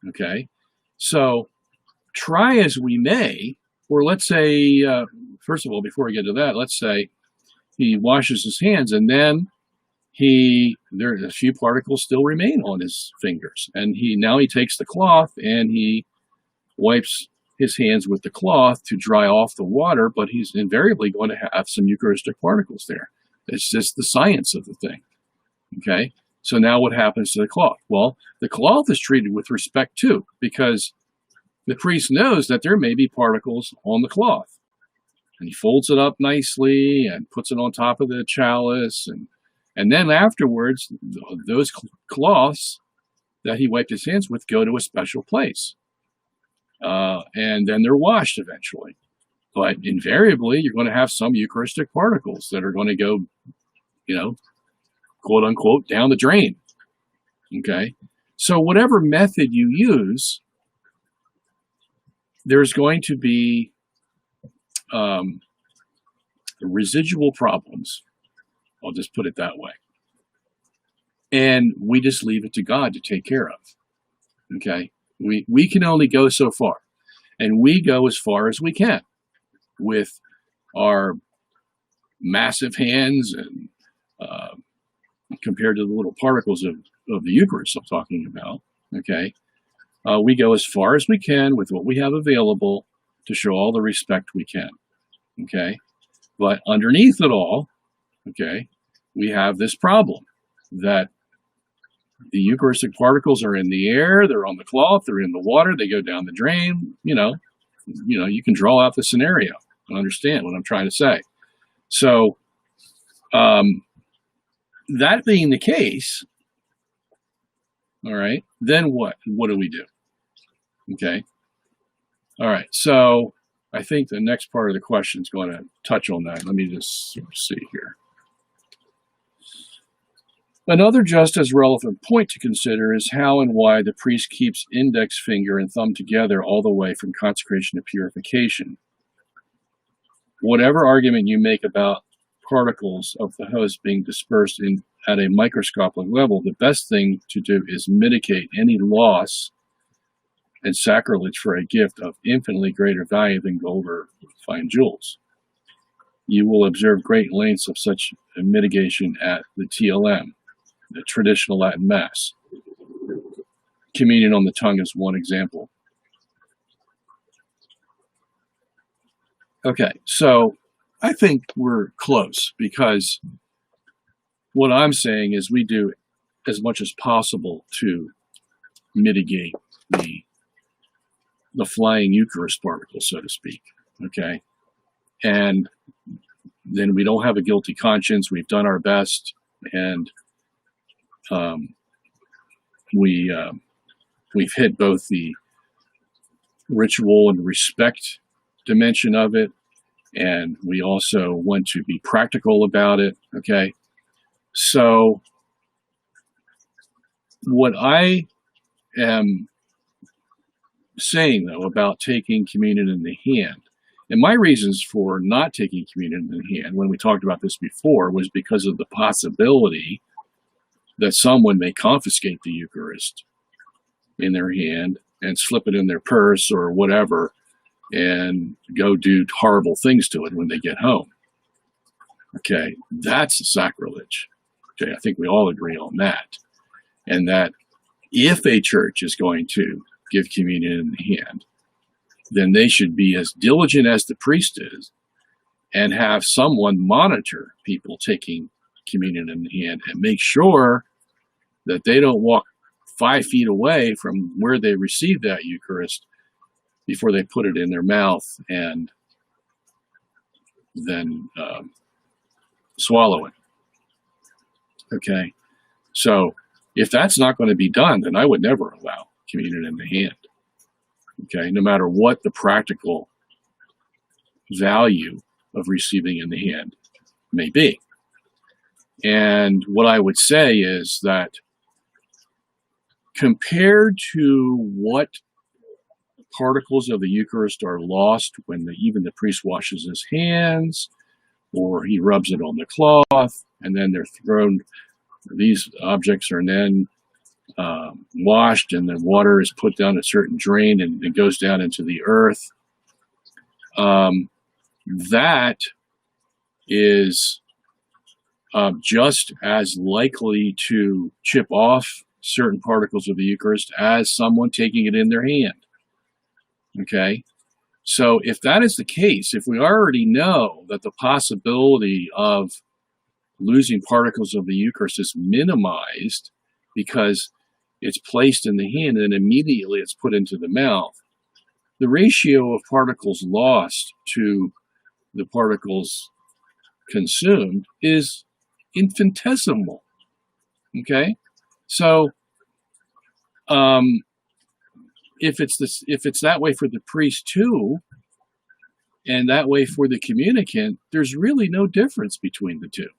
okay? So try as we may, or let's say, first of all, before we get to that, let's say he washes his hands, and then there's a few particles still remain on his fingers. And now he takes the cloth and he wipes his hands with the cloth to dry off the water, but he's invariably going to have some Eucharistic particles there. It's just the science of the thing, okay? So now what happens to the cloth? Well, the cloth is treated with respect too, because the priest knows that there may be particles on the cloth. And he folds it up nicely and puts it on top of the chalice. And then afterwards, those cloths that he wiped his hands with go to a special place. And then they're washed eventually. But invariably, you're going to have some Eucharistic particles that are going to go, quote unquote, down the drain. Okay? So whatever method you use, there's going to be residual problems. I'll just put it that way. And we just leave it to God to take care of. Okay? We can only go so far. And we go as far as we can with our massive hands and compared to the little particles of the Eucharist I'm talking about. Okay? We go as far as we can with what we have available to show all the respect we can. Okay? But underneath it all, okay, we have this problem that the Eucharistic particles are in the air, they're on the cloth, they're in the water, they go down the drain. You can draw out the scenario and understand what I'm trying to say. So, that being the case, all right, then what? What do we do? Okay. All right. So I think the next part of the question is going to touch on that. Let me just see here. Another just as relevant point to consider is how and why the priest keeps index finger and thumb together all the way from consecration to purification. Whatever argument you make about particles of the host being dispersed at a microscopic level, the best thing to do is mitigate any loss and sacrilege for a gift of infinitely greater value than gold or fine jewels. You will observe great lengths of such a mitigation at the TLM, the traditional Latin Mass. Communion on the tongue is one example. Okay, so I think we're close, because what I'm saying is we do as much as possible to mitigate the flying Eucharist particles, so to speak, okay? And then we don't have a guilty conscience. We've done our best, and we've hit both the ritual and respect dimension of it, and we also want to be practical about it, okay? So what I am saying, though, about taking communion in the hand, and my reasons for not taking communion in the hand, when we talked about this before, was because of the possibility that someone may confiscate the Eucharist in their hand and slip it in their purse or whatever and go do horrible things to it when they get home. Okay, that's sacrilege. Okay, I think we all agree on that. And that if a church is going to give communion in the hand, then they should be as diligent as the priest is and have someone monitor people taking communion in the hand and make sure that they don't walk 5 feet away from where they receive that Eucharist before they put it in their mouth and then swallow it. Okay, so if that's not going to be done, then I would never allow communion in the hand. Okay, no matter what the practical value of receiving in the hand may be. And what I would say is that compared to what particles of the Eucharist are lost when even the priest washes his hands or he rubs it on the cloth and then they're thrown, these objects are then washed and the water is put down a certain drain and it goes down into the earth. That is just as likely to chip off certain particles of the Eucharist as someone taking it in their hand. Okay, so if that is the case, if we already know that the possibility of losing particles of the Eucharist is minimized because it's placed in the hand and immediately it's put into the mouth, the ratio of particles lost to the particles consumed is infinitesimal. Okay, so if it's that way for the priest too, and that way for the communicant, there's really no difference between the two.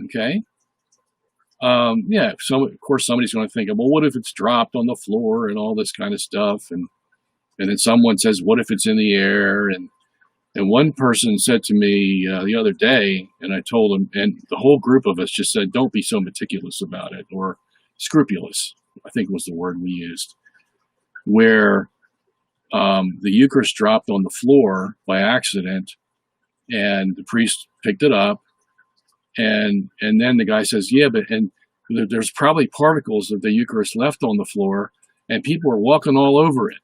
Okay. Yeah. So of course somebody's going to think, well, what if it's dropped on the floor and all this kind of stuff, and then someone says, what if it's in the air? And one person said to me the other day, and I told him, and the whole group of us just said, don't be so meticulous about it, or scrupulous, I think was the word we used, where the Eucharist dropped on the floor by accident, and the priest picked it up, and then the guy says, yeah, but there's probably particles of the Eucharist left on the floor, and people are walking all over it,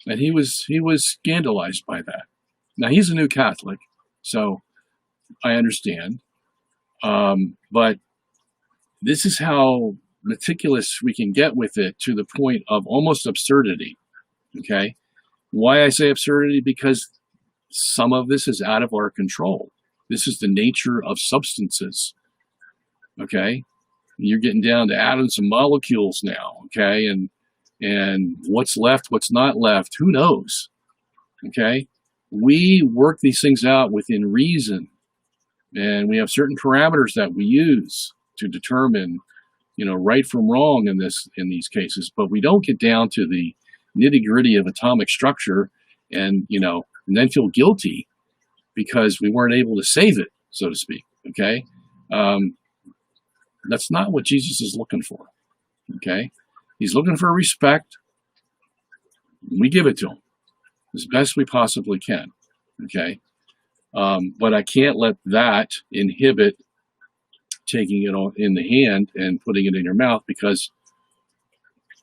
and he was scandalized by that. Now he's a new Catholic, so I understand, but this is how meticulous we can get with it, to the point of almost absurdity. Okay, why I say absurdity? Because some of this is out of our control. This is the nature of substances. Okay, you're getting down to atoms and molecules now. Okay, and what's left, what's not left, who knows? Okay, we work these things out within reason, and we have certain parameters that we use to determine, right from wrong in these cases. But we don't get down to the nitty-gritty of atomic structure and then feel guilty because we weren't able to save it, so to speak. Okay, that's not what Jesus is looking for. Okay, he's looking for respect. We give it to him as best we possibly can. Okay, but I can't let that inhibit taking it in the hand and putting it in your mouth, because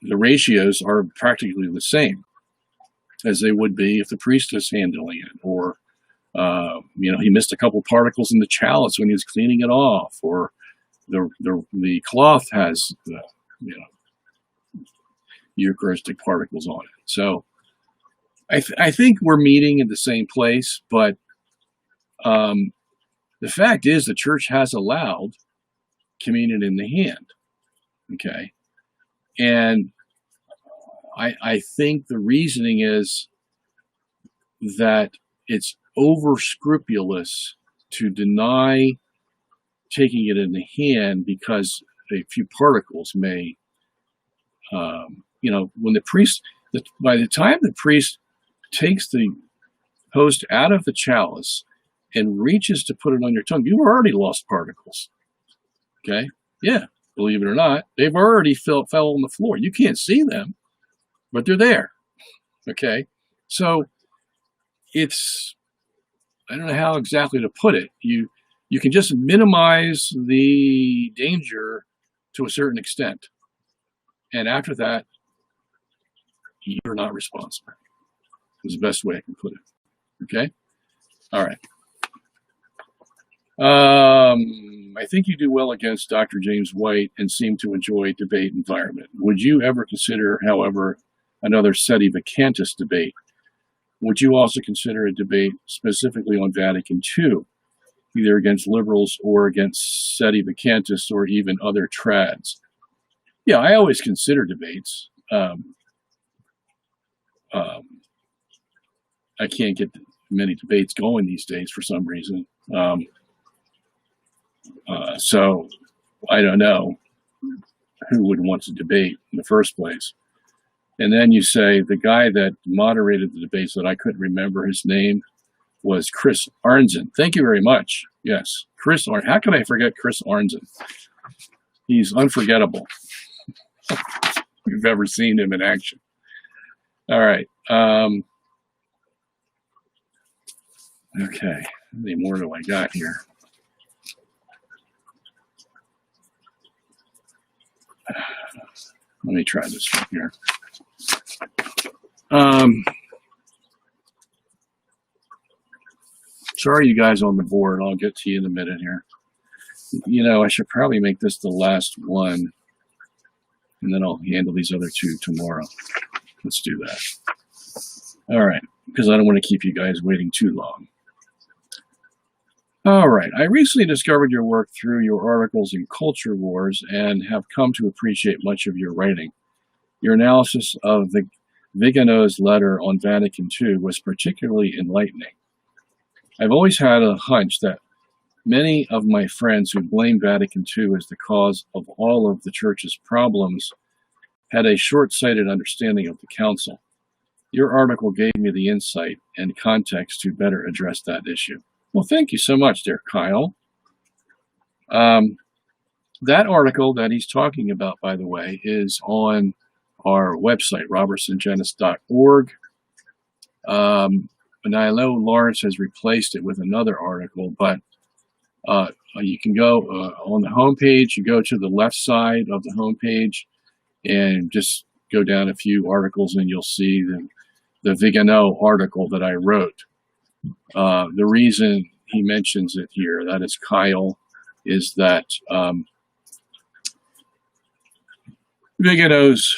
the ratios are practically the same as they would be if the priest is handling it, or he missed a couple particles in the chalice when he was cleaning it off, or the cloth has Eucharistic particles on it. So I think we're meeting in the same place, but the fact is the church has allowed communion in the hand. Okay, and I think the reasoning is that it's over scrupulous to deny taking it in the hand because a few particles may, when the priest, by the time the priest takes the host out of the chalice and reaches to put it on your tongue, you've already lost particles. Okay? Yeah, believe it or not, they've already fell on the floor. You can't see them, but they're there. Okay? So it's, I don't know how exactly to put it. You You can just minimize the danger to a certain extent. And after that, you're not responsible. Is the best way I can put it. Okay? All right. I think you do well against Dr. James White and seem to enjoy debate environment. Would you ever consider, however, another Sedi-Vacantus debate? Would you also consider a debate specifically on Vatican II, either against liberals or against Sedi-Vacantus or even other trads? Yeah, I always consider debates. I can't get many debates going these days for some reason. So I don't know who would want to debate in the first place. And then you say the guy that moderated the debates that I couldn't remember his name was Chris Arnzen. Thank you very much. Yes, Chris Arnzen. How can I forget Chris Arnzen? He's unforgettable. If you've ever seen him in action. All right. Okay. How many more do I got here? Let me try this one here. Sorry, you guys on the board. I'll get to you in a minute here. You know, I should probably make this the last one, and then I'll handle these other two tomorrow. Let's do that. All right, because I don't want to keep you guys waiting too long. All right, I recently discovered your work through your articles in Culture Wars and have come to appreciate much of your writing. Your analysis of Vigano's letter on Vatican II was particularly enlightening. I've always had a hunch that many of my friends who blame Vatican II as the cause of all of the Church's problems had a short-sighted understanding of the Council. Your article gave me the insight and context to better address that issue. Well, thank you so much, dear Kyle. That article that he's talking about, by the way, is on our website, robertsongenis.org. And I know Lawrence has replaced it with another article, but you can go on the homepage, you go to the left side of the homepage and just go down a few articles and you'll see the Vigano article that I wrote. The reason he mentions it here, that is Kyle, is that Vigano's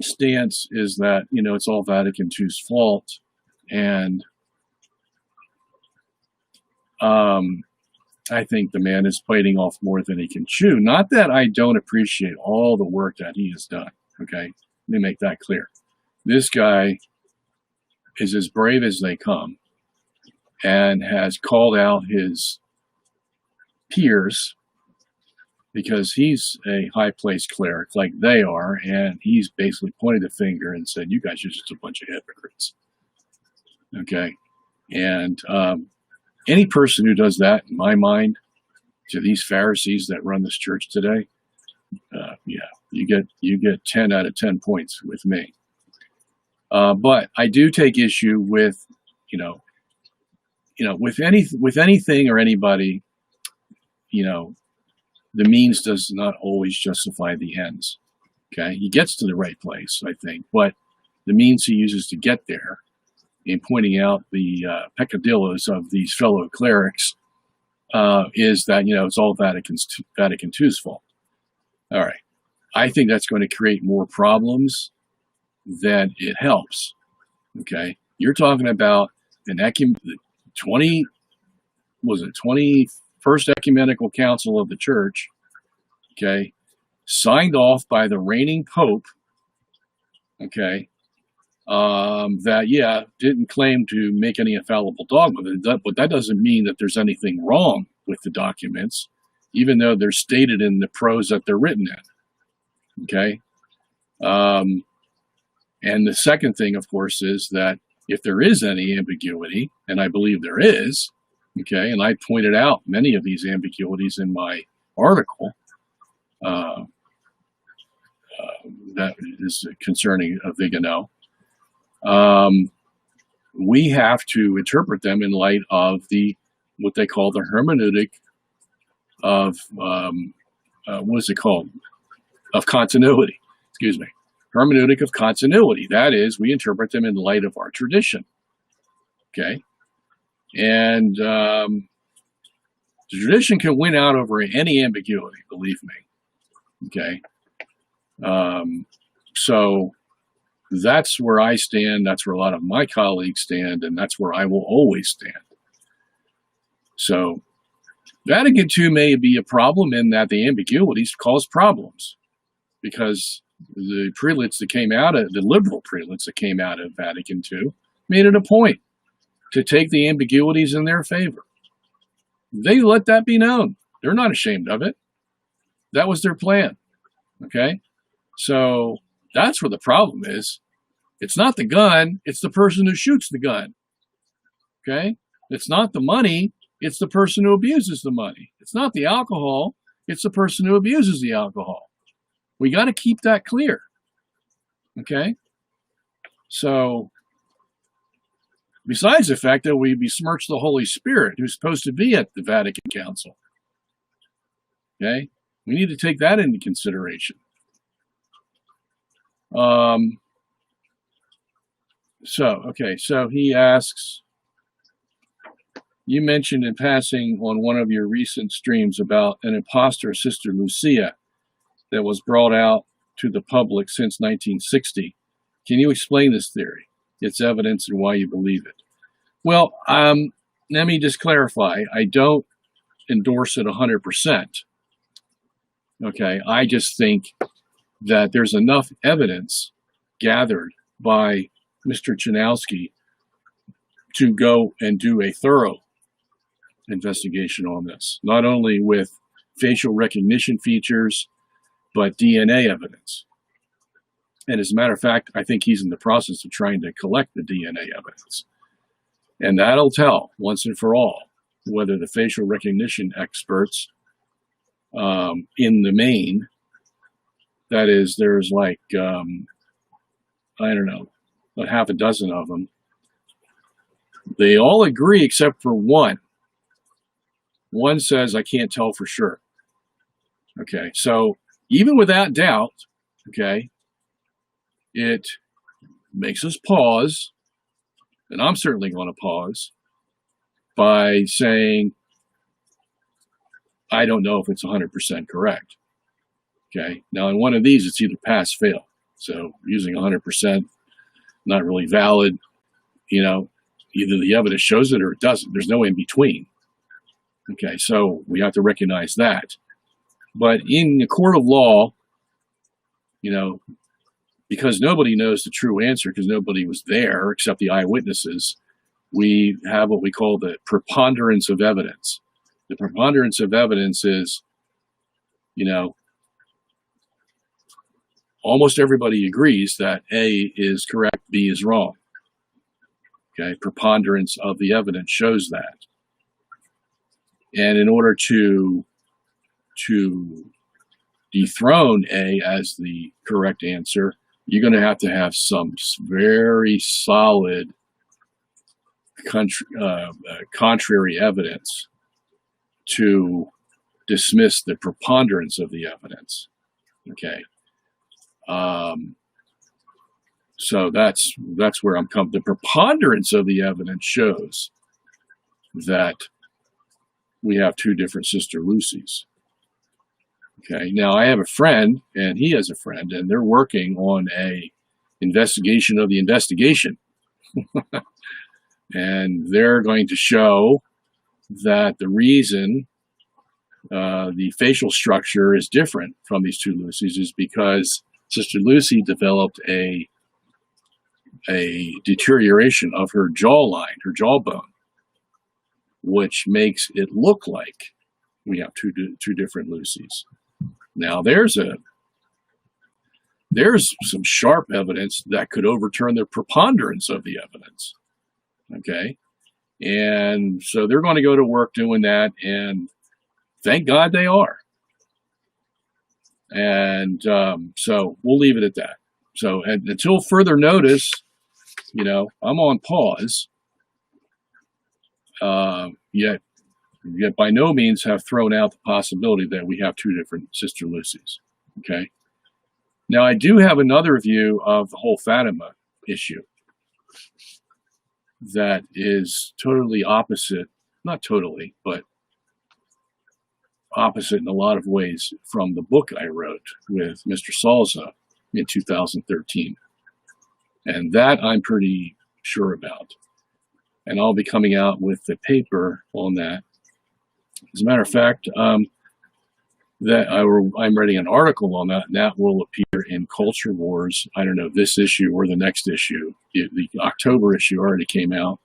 stance is that, you know, it's all Vatican II's fault, and I think the man is biting off more than he can chew. Not that I don't appreciate all the work that he has done, okay? Let me make that clear. This guy is as brave as they come and has called out his peers because he's a high-placed cleric like they are, and he's basically pointed the finger and said, you guys are just a bunch of hypocrites. Okay? And any person who does that, in my mind, to these Pharisees that run this church today, yeah, you get 10 out of 10 points with me. But I do take issue with, with anything or anybody, the means does not always justify the ends. Okay, he gets to the right place, I think, but the means he uses to get there, in pointing out the peccadillos of these fellow clerics, is that it's all Vatican II's fault. All right, I think that's going to create more problems than it helps. Okay, you're talking about an 21st Ecumenical Council of the Church, okay, signed off by the reigning Pope, okay, that, didn't claim to make any infallible dogma, but that doesn't mean that there's anything wrong with the documents, even though they're stated in the prose that they're written in, okay? And the second thing, of course, is that if there is any ambiguity, and I believe there is, okay, and I pointed out many of these ambiguities in my article that is concerning Vigano, we have to interpret them in light of the what they call the hermeneutic of, what is it called? Of continuity, excuse me. Hermeneutic of continuity. That is, we interpret them in light of our tradition. Okay? And the tradition can win out over any ambiguity, believe me. Okay? So that's where I stand. That's where a lot of my colleagues stand, and that's where I will always stand. So Vatican II may be a problem in that the ambiguities cause problems, because the prelates that came out of, the liberal prelates that came out of Vatican II made it a point to take the ambiguities in their favor. They let that be known. They're not ashamed of it. That was their plan. Okay? So that's where the problem is. It's not the gun, it's the person who shoots the gun. Okay? It's not the money, it's the person who abuses the money. It's not the alcohol, it's the person who abuses the alcohol. We got to keep that clear. Okay? So, besides the fact that we besmirch the Holy Spirit, who's supposed to be at the Vatican Council. Okay? We need to take that into consideration. So he asks, you mentioned in passing on one of your recent streams about an imposter, Sister Lucia, that was brought out to the public since 1960. Can you explain this theory, its evidence, and why you believe it? Well, let me just clarify. I don't endorse it 100%. Okay, I just think that there's enough evidence gathered by Mr. Janowski to go and do a thorough investigation on this, not only with facial recognition features, but DNA evidence. And as a matter of fact, I think he's in the process of trying to collect the DNA evidence. And that'll tell once and for all whether the facial recognition experts in the main, that is, there's like, I don't know, about half a dozen of them, they all agree except for one. One says, I can't tell for sure. Okay, so even without doubt, okay, it makes us pause, and I'm certainly going to pause, by saying, I don't know if it's 100% correct. Okay, now in one of these, it's either pass, fail. So using 100%, not really valid. You know, either the evidence shows it or it doesn't. There's no in between. Okay, so we have to recognize that. But in the court of law, you know, because nobody knows the true answer because nobody was there except the eyewitnesses, we have what we call the preponderance of evidence. The preponderance of evidence is, you know, almost everybody agrees that A is correct, B is wrong. Okay, preponderance of the evidence shows that. And in order to dethrone A as the correct answer, you're going to have some very solid contrary evidence to dismiss the preponderance of the evidence. Okay. So that's where I'm coming. The preponderance of the evidence shows that we have two different Sister Lucys. Okay. Now I have a friend, and he has a friend, and they're working on a investigation of the investigation. And they're going to show that the reason the facial structure is different from these two Lucys is because Sister Lucy developed a deterioration of her jawline, her jawbone, which makes it look like we have two different Lucys. Now there's some sharp evidence that could overturn the preponderance of the evidence. Okay, and so they're going to go to work doing that, and thank God they are. And so we'll leave it at that. So until further notice, you know, I'm on pause. Yet yet by no means have thrown out the possibility that we have two different Sister Lucys. Okay. Now, I do have another view of the whole Fatima issue that is totally opposite, not totally, but opposite in a lot of ways from the book I wrote with Mr. Salza in 2013. And that I'm pretty sure about. And I'll be coming out with the paper on that. As a matter of fact, that I'm writing an article on that, and that will appear in Culture Wars. I don't know, this issue or the next issue. The October issue already came out,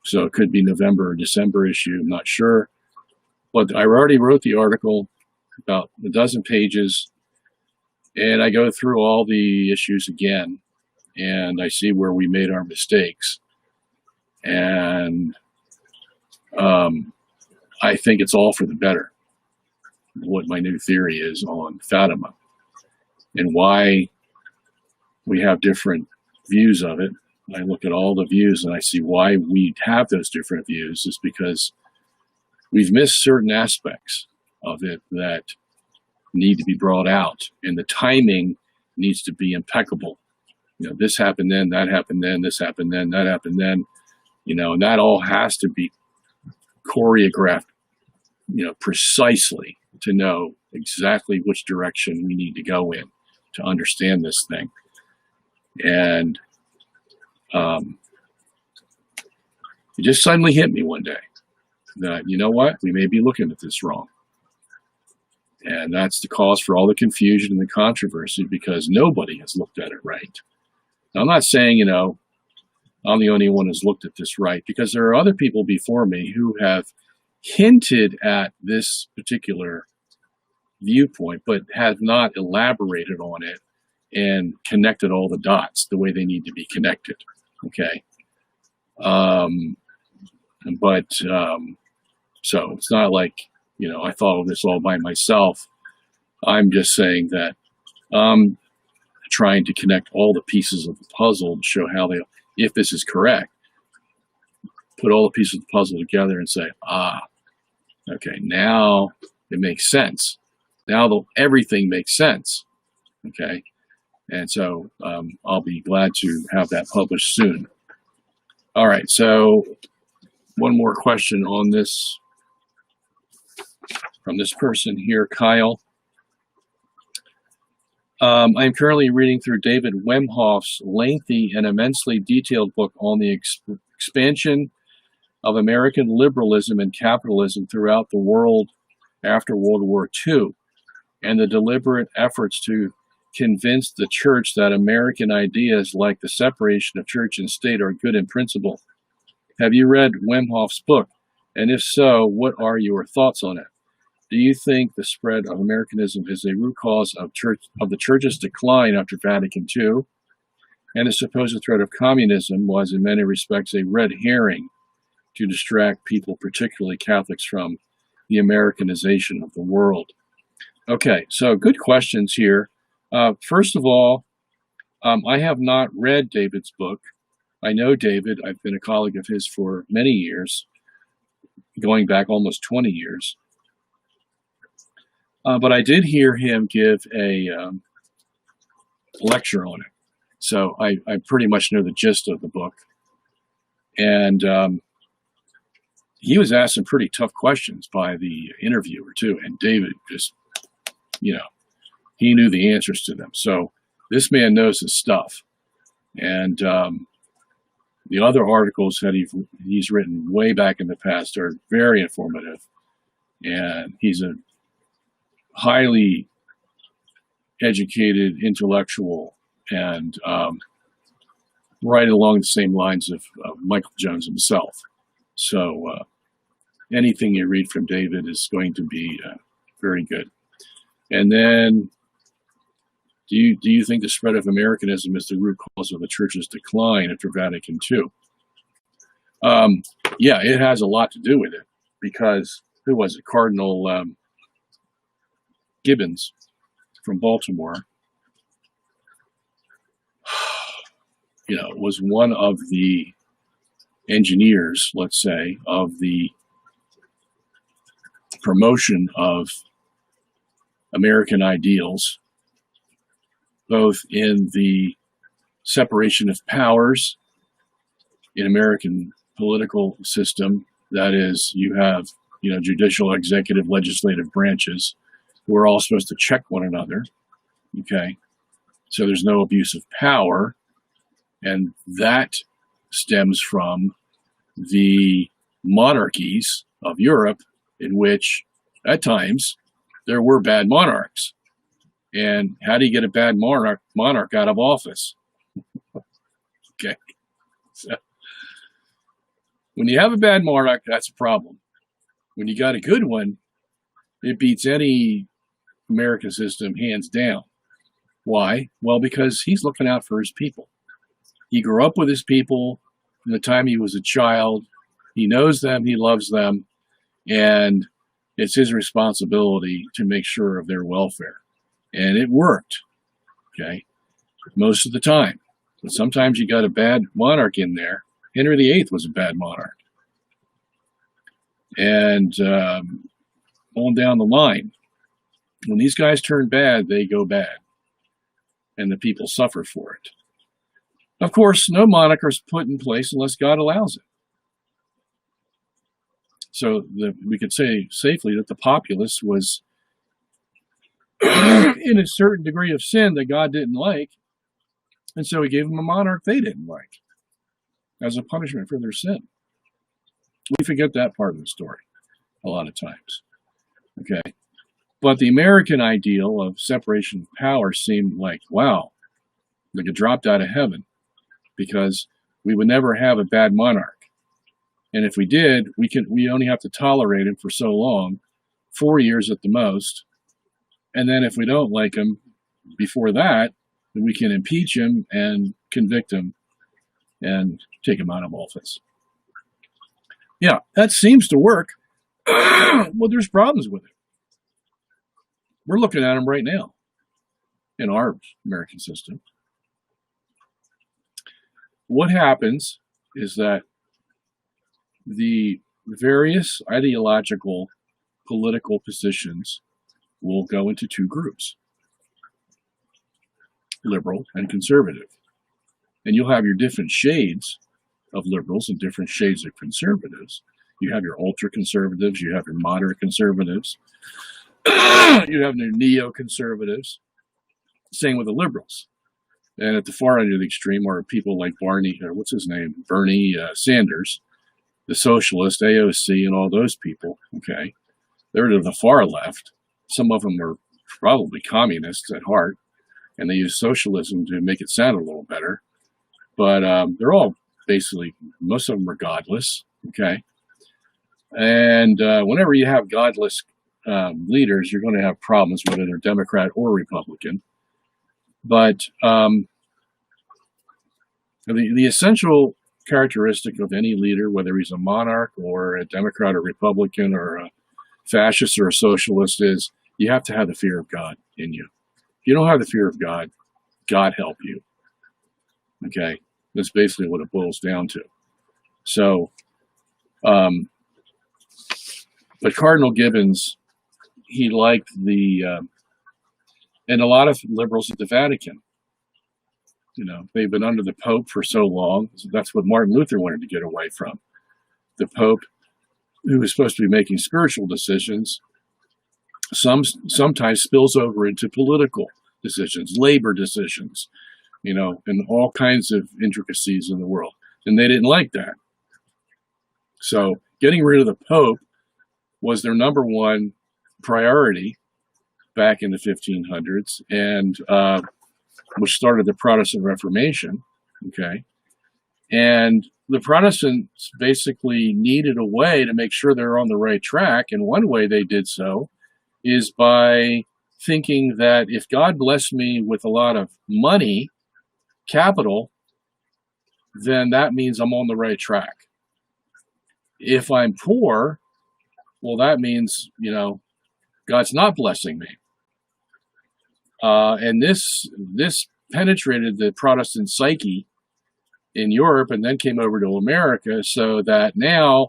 so it could be November or December issue, I'm not sure. But I already wrote the article, about a dozen pages, and I go through all the issues again, and I see where we made our mistakes. And I think it's all for the better, what my new theory is on Fatima and why we have different views of it. I look at all the views and I see why we have those different views is because we've missed certain aspects of it that need to be brought out, and the timing needs to be impeccable. You know, this happened then, that happened then, this happened then, that happened then, you know, and that all has to be choreographed, you know, precisely to know exactly which direction we need to go in to understand this thing. And it just suddenly hit me one day that, you know what, we may be looking at this wrong. And that's the cause for all the confusion and the controversy, because nobody has looked at it right. Now, I'm not saying, you know, I'm the only one who's looked at this right, because there are other people before me who have hinted at this particular viewpoint, but have not elaborated on it and connected all the dots the way they need to be connected. Okay. So it's not like, you know, I thought of this all by myself. I'm just saying that I'm trying to connect all the pieces of the puzzle to show how they, if this is correct, put all the pieces of the puzzle together and say, okay, now it makes sense. Now everything makes sense. Okay. And so I'll be glad to have that published soon. All right. So one more question on this from this person here, Kyle. I'm currently reading through David Wemhoff's lengthy and immensely detailed book on the expansion of American liberalism and capitalism throughout the world after World War II, and the deliberate efforts to convince the church that American ideas like the separation of church and state are good in principle. Have you read Wemhoff's book? And if so, what are your thoughts on it? Do you think the spread of Americanism is a root cause of the church's decline after Vatican II, and the supposed threat of communism was in many respects a red herring to distract people, particularly Catholics, from the Americanization of the world? Okay, so good questions here. First of all, I have not read David's book. I know David. I've been a colleague of his for many years, going back almost 20 years. But I did hear him give a lecture on it. So I pretty much know the gist of the book. And he was asked some pretty tough questions by the interviewer, too. And David just, you know, he knew the answers to them. So this man knows his stuff. And the other articles that he's written way back in the past are very informative. And he's a highly educated intellectual, and right along the same lines of Michael Jones himself. So anything you read from David is going to be very good. And then, do you think the spread of Americanism is the root cause of the church's decline after Vatican II? Yeah, it has a lot to do with it, because who was it? Cardinal Gibbons from Baltimore, you know, was one of the engineers, let's say, of the promotion of American ideals, both in the separation of powers in American political system. That is, you have, judicial, executive, legislative branches who are all supposed to check one another. Okay. So there's no abuse of power. And that stems from the monarchies of Europe, in which at times there were bad monarchs. And how do you get a bad monarch out of office? Okay. So when you have a bad monarch, that's a problem. When you got a good one, it beats any American system hands down. Why? Well, because he's looking out for his people. He grew up with his people from the time he was a child. He knows them, he loves them, and it's his responsibility to make sure of their welfare. And it worked, okay, most of the time. But sometimes you got a bad monarch in there. Henry VIII was a bad monarch. And on down the line, when these guys turn bad, they go bad. And the people suffer for it. Of course, no moniker is put in place unless God allows it. So we could say safely that the populace was in a certain degree of sin that God didn't like, and so he gave them a monarch they didn't like as a punishment for their sin. We forget that part of the story a lot of times. Okay. But the American ideal of separation of power seemed like, wow, like it dropped out of heaven, because we would never have a bad monarch. And if we did, we only have to tolerate him for so long, 4 years at the most. And then if we don't like him before that, then we can impeach him and convict him and take him out of office. Yeah, that seems to work. Well, there's problems with it. We're looking at them right now in our American system. What happens is that the various ideological political positions will go into two groups, liberal and conservative. And you'll have your different shades of liberals and different shades of conservatives. You have your ultra-conservatives, you have your moderate conservatives, you have your neo-conservatives. Same with the liberals. And at the far end of the extreme are people like Bernie Sanders, the socialist, AOC, and all those people, okay? They're to the far left. Some of them are probably communists at heart, and they use socialism to make it sound a little better. But they're all basically, most of them are godless, okay? And whenever you have godless leaders, you're going to have problems, whether they're Democrat or Republican. But the essential characteristic of any leader, whether he's a monarch or a Democrat or Republican or a fascist or a socialist, is you have to have the fear of God in you. If you don't have the fear of God, God help you. Okay? That's basically what it boils down to. So, but Cardinal Gibbons, he liked and a lot of liberals at the Vatican, they've been under the Pope for so long. So that's what Martin Luther wanted to get away from. The Pope, who was supposed to be making spiritual decisions, sometimes spills over into political decisions, labor decisions, and all kinds of intricacies in the world. And they didn't like that. So getting rid of the Pope was their number one priority back in the 1500s, and which started the Protestant Reformation, okay? And the Protestants basically needed a way to make sure they're on the right track, and one way they did so is by thinking that if God blessed me with a lot of money, capital, then that means I'm on the right track. If I'm poor, well, that means, God's not blessing me. And this penetrated the Protestant psyche in Europe and then came over to America, so that now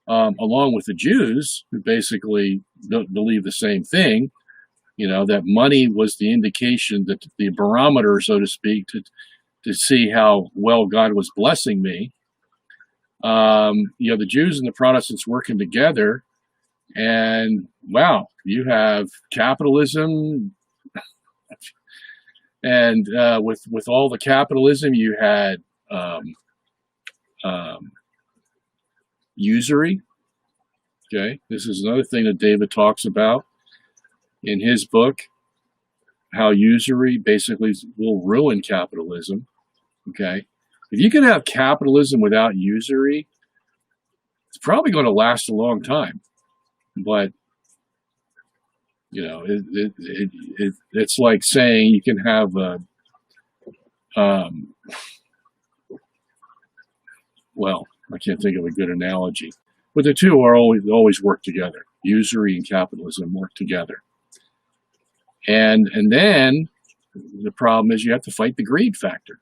along with the Jews, who basically don't believe the same thing, that money was the indication, that the barometer, so to speak, to see how well God was blessing me. The Jews and the Protestants working together, and wow, you have capitalism, and with all the capitalism, you had usury. Okay, this is another thing that David talks about in his book, how usury basically will ruin capitalism. Okay, if you can have capitalism without usury, it's probably going to last a long time. But it's like saying you can have well, I can't think of a good analogy, but the two are always work together. Usury and capitalism work together. And then the problem is you have to fight the greed factor.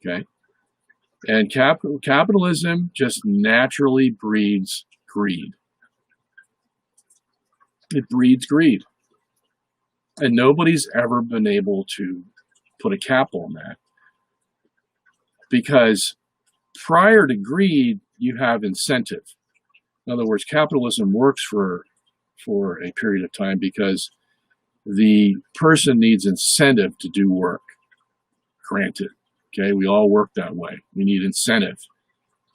Okay, and capitalism just naturally breeds greed. It breeds greed, and nobody's ever been able to put a cap on that, because prior to greed, you have incentive. In other words, capitalism works for a period of time because the person needs incentive to do work. Granted, okay, we all work that way. We need incentive.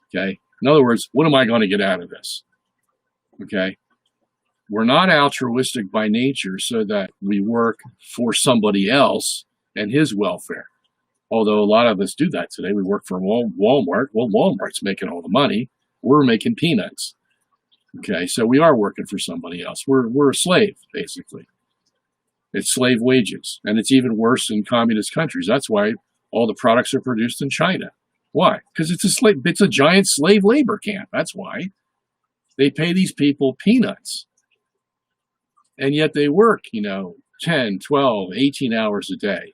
Okay, in other words, what am I going to get out of this? Okay, we're not altruistic by nature, so that we work for somebody else and his welfare. Although a lot of us do that today. We work for Walmart. Well, Walmart's making all the money. We're making peanuts. Okay, so we are working for somebody else. We're a slave, basically. It's slave wages, and it's even worse in communist countries. That's why all the products are produced in China. Why? Because it's a giant slave labor camp. That's why. They pay these people peanuts. And yet they work, 10, 12, 18 hours a day.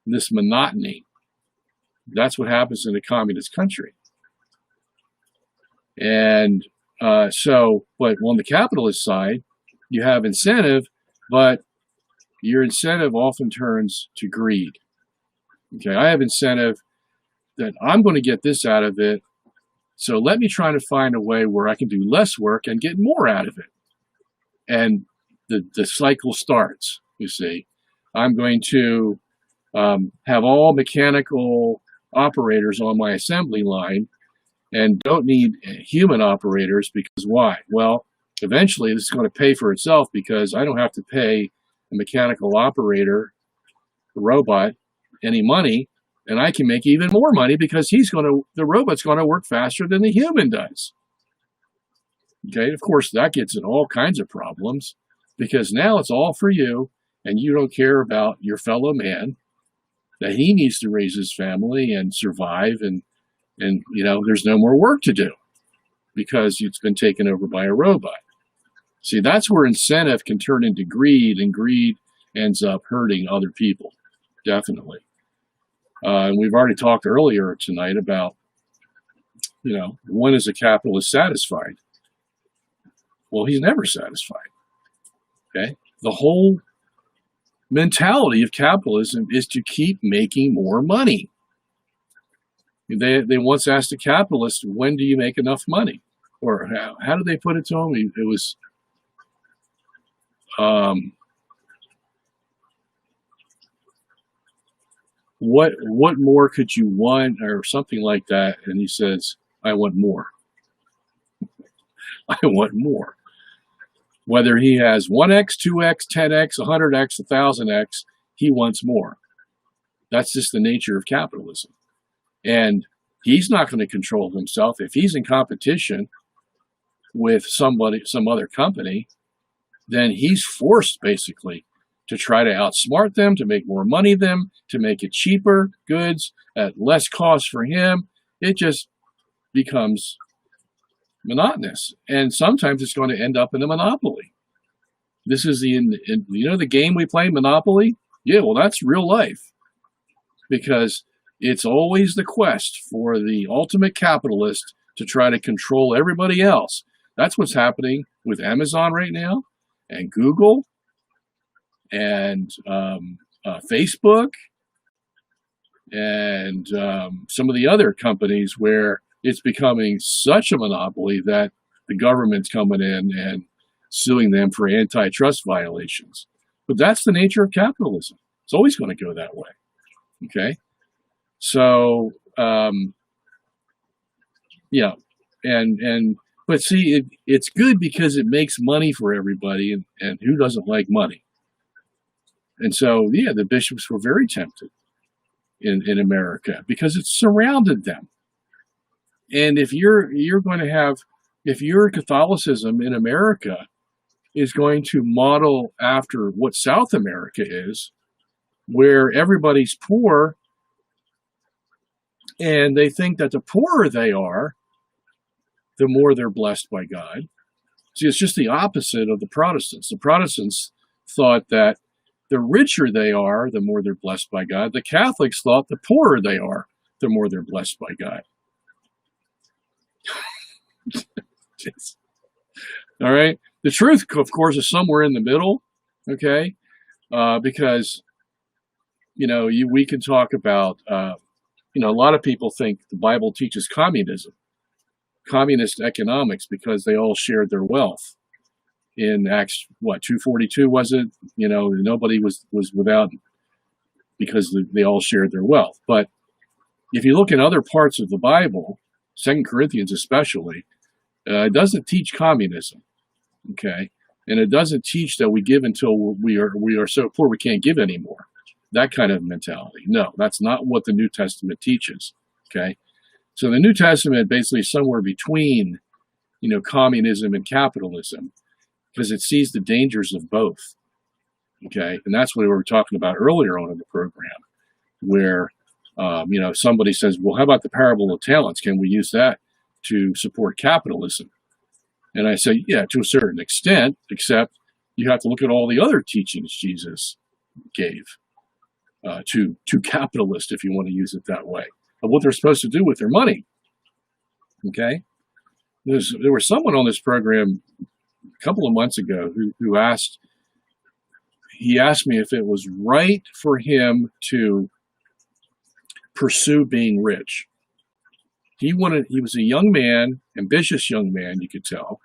This monotony. That's what happens in a communist country. And but on the capitalist side, you have incentive, but your incentive often turns to greed. Okay, I have incentive that I'm going to get this out of it, so let me try to find a way where I can do less work and get more out of it. And the cycle starts, you see. I'm going to have all mechanical operators on my assembly line and don't need human operators, because why? Well, eventually this is going to pay for itself, because I don't have to pay a mechanical operator, a robot, any money, and I can make even more money because the robot's going to work faster than the human does. Okay, of course, that gets in all kinds of problems, because now it's all for you, and you don't care about your fellow man, that he needs to raise his family and survive, and there's no more work to do because it's been taken over by a robot. See, that's where incentive can turn into greed, and greed ends up hurting other people, definitely. And we've already talked earlier tonight about, when is a capitalist satisfied? Well, he's never satisfied. Okay? The whole mentality of capitalism is to keep making more money. They once asked a capitalist, when do you make enough money? Or how did they put it to him? It was, what more could you want, or something like that? And he says, I want more. I want more. Whether he has 1x, 2x, 10x, 100x, 1000x, he wants more. That's just the nature of capitalism. And he's not going to control himself. If he's in competition with some other company, then he's forced basically to try to outsmart them, to make more money than, to make it cheaper goods at less cost for him. It just becomes monotonous, and sometimes it's going to end up in a monopoly. This is the game we play, Monopoly. Yeah, well, that's real life, because it's always the quest for the ultimate capitalist to try to control everybody else. That's what's happening with Amazon right now, and Google, and Facebook, and some of the other companies where it's becoming such a monopoly that the government's coming in and suing them for antitrust violations. But that's the nature of capitalism. It's always going to go that way. Okay? So, yeah. But see, it's good because it makes money for everybody, and who doesn't like money? And so, yeah, the bishops were very tempted in America because it surrounded them. And if your Catholicism in America is going to model after what South America is, where everybody's poor, and they think that the poorer they are, the more they're blessed by God. See, it's just the opposite of the Protestants. The Protestants thought that the richer they are, the more they're blessed by God. The Catholics thought the poorer they are, the more they're blessed by God. All right. The truth, of course, is somewhere in the middle. Okay. Because, we can talk about, a lot of people think the Bible teaches communist economics, because they all shared their wealth. In Acts, 2:42 was it? Nobody was without, because they all shared their wealth. But if you look in other parts of the Bible, 2 Corinthians especially, it doesn't teach communism, okay? And it doesn't teach that we give until we are so poor we can't give anymore. That kind of mentality. No, that's not what the New Testament teaches, okay? So the New Testament basically is somewhere between, communism and capitalism, because it sees the dangers of both, okay? And that's what we were talking about earlier on in the program, where somebody says, well, how about the parable of talents? Can we use that to support capitalism? And I say, yeah, to a certain extent, except you have to look at all the other teachings Jesus gave to capitalists, if you want to use it that way, of what they're supposed to do with their money. Okay? There was someone on this program a couple of months ago who asked me if it was right for him to pursue being rich. He was a young man, ambitious young man, you could tell,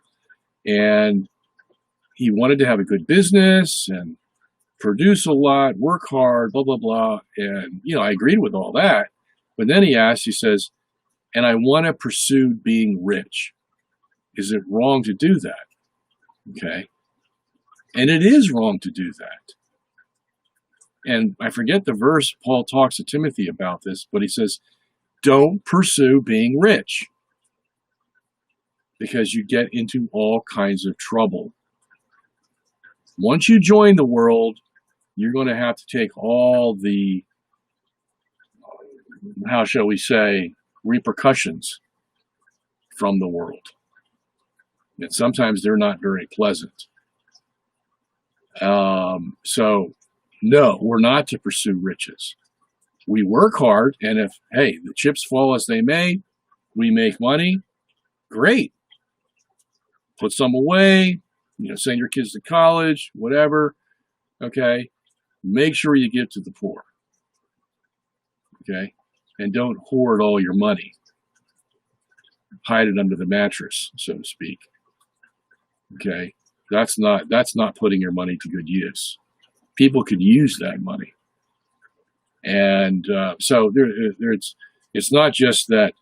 and he wanted to have a good business and produce a lot, work hard, blah, blah, blah. And, I agreed with all that. But then he says, and I want to pursue being rich. Is it wrong to do that? Okay. And it is wrong to do that. And I forget the verse Paul talks to Timothy about this, but he says, don't pursue being rich, because you get into all kinds of trouble. Once you join the world, you're going to have to take all the, how shall we say, repercussions from the world. And sometimes they're not very pleasant. So, no, we're not to pursue riches. We work hard, and if, the chips fall as they may, we make money, great. Put some away, send your kids to college, whatever, okay? Make sure you give to the poor, okay? And don't hoard all your money. Hide it under the mattress, so to speak, okay? That's not putting your money to good use. People could use that money. And so it's not just that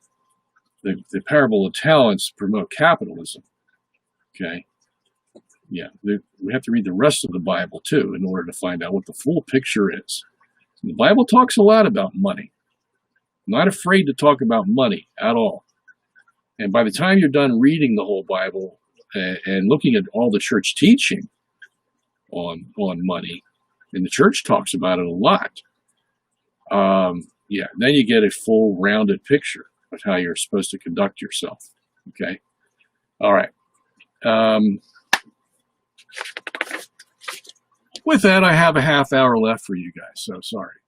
the parable of talents promote capitalism, okay? Yeah, we have to read the rest of the Bible, too, in order to find out what the full picture is. The Bible talks a lot about money. I'm not afraid to talk about money at all. And by the time you're done reading the whole Bible and looking at all the church teaching on money, and the church talks about it a lot, then you get a full rounded picture of how you're supposed to conduct yourself. Okay. All right. With that, I have a half hour left for you guys, so sorry.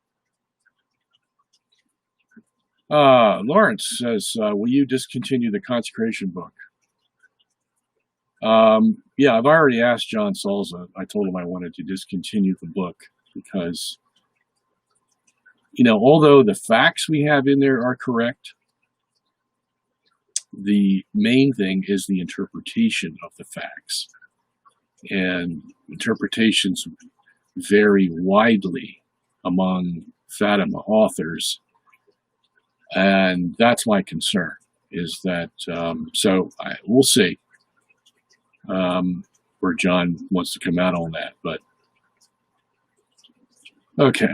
Lawrence says, will you discontinue the consecration book? Yeah, I've already asked John Salza. I told him I wanted to discontinue the book because, although the facts we have in there are correct, the main thing is the interpretation of the facts. And interpretations vary widely among Fatima authors. And that's my concern, is that, we'll see where John wants to come out on that. But, okay.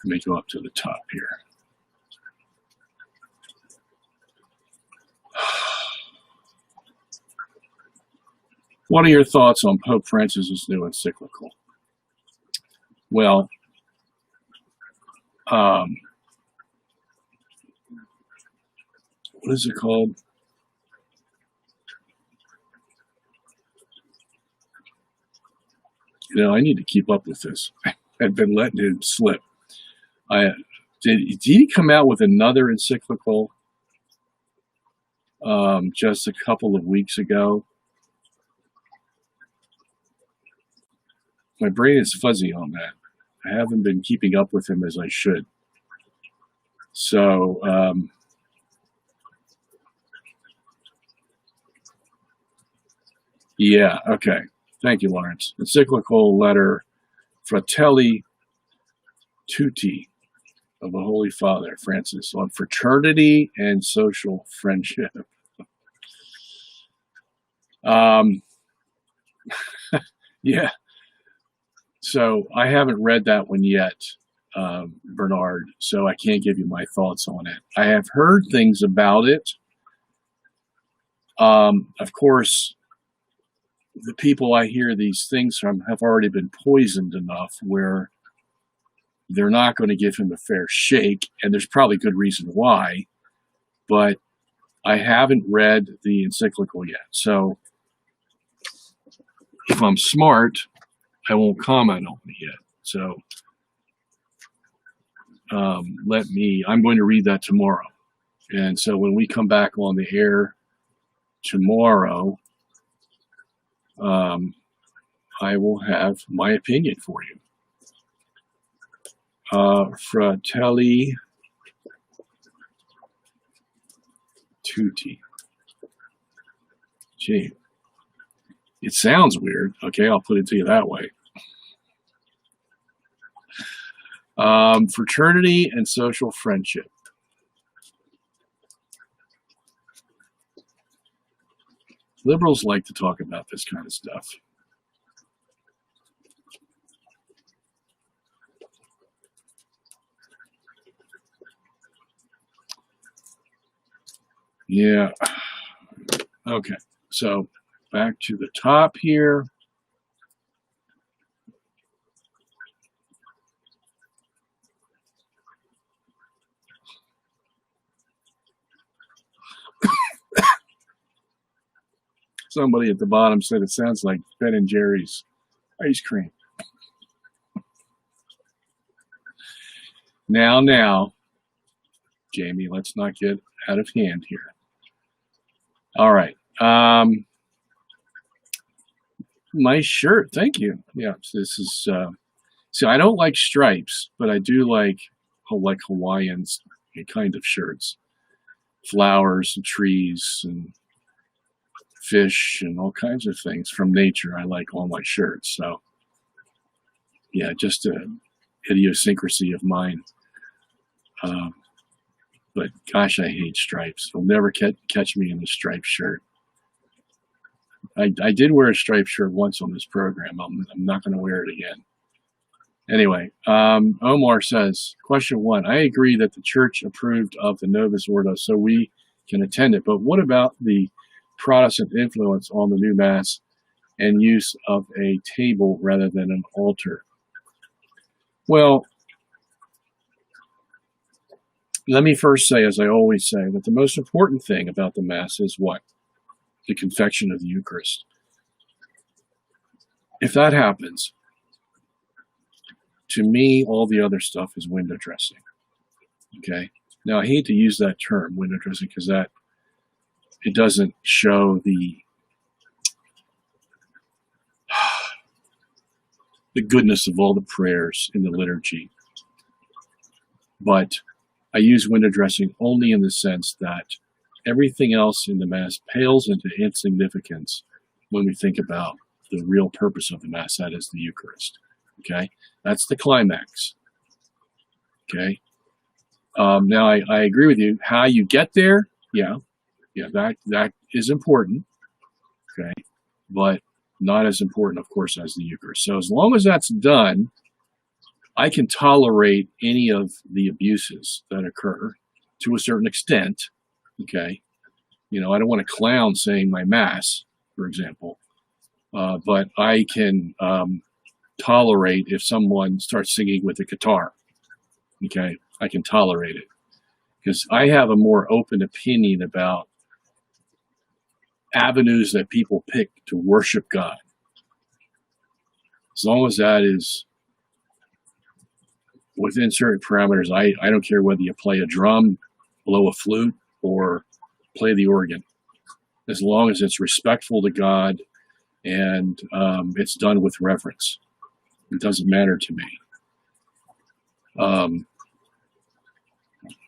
Let me go up to the top here. What are your thoughts on Pope Francis's new encyclical? Well, what is it called? I need to keep up with this. I've been letting it slip. Did he come out with another encyclical just a couple of weeks ago? My brain is fuzzy on that. I haven't been keeping up with him as I should. So, yeah, okay. Thank you, Lawrence. Encyclical letter Fratelli Tutti of the Holy Father Francis on fraternity and social friendship. Yeah. So I haven't read that one yet, Bernard, so I can't give you my thoughts on it. I have heard things about it. Of course, the people I hear these things from have already been poisoned enough where they're not going to give him a fair shake, and there's probably good reason why, but I haven't read the encyclical yet. So if I'm smart, I won't comment on it yet. So I'm going to read that tomorrow. And so when we come back on the air tomorrow, I will have my opinion for you. Fratelli Tutti. Gee, it sounds weird. Okay, I'll put it to you that way. Fraternity and social friendship. Liberals like to talk about this kind of stuff. Yeah. Okay, so back to the top here. Somebody at the bottom said it sounds like Ben and Jerry's ice cream. Now, Jamie, let's not get out of hand here. All right. Nice shirt. Thank you. Yeah, this is, see, I don't like stripes, but I do like Hawaiian kind of shirts. Flowers and trees and fish and all kinds of things from nature. I like all my shirts. So, yeah, just a idiosyncrasy of mine. But gosh, I hate stripes. You'll never catch me in a striped shirt. I did wear a striped shirt once on this program. I'm not going to wear it again. Anyway, Omar says, question 1, I agree that the church approved of the Novus Ordo so we can attend it, but what about the Protestant influence on the new Mass and use of a table rather than an altar? Well, let me first say, as I always say, that the most important thing about the Mass is what? The confection of the Eucharist. If that happens, to me, all the other stuff is window dressing. Okay. Now, I hate to use that term, window dressing, because it doesn't show the goodness of all the prayers in the liturgy. But I use window dressing only in the sense that everything else in the Mass pales into insignificance when we think about the real purpose of the Mass, that is the Eucharist. Okay? That's the climax. Okay? Now, I agree with you. How you get there, yeah, that is important. Okay? But not as important, of course, as the Eucharist. So as long as that's done, I can tolerate any of the abuses that occur to a certain extent. Okay. I don't want to clown saying my Mass, for example, but I can tolerate if someone starts singing with a guitar. Okay. I can tolerate it because I have a more open opinion about avenues that people pick to worship God. As long as that is within certain parameters, I don't care whether you play a drum, blow a flute, or play the organ. As long as it's respectful to God and it's done with reverence. It doesn't matter to me.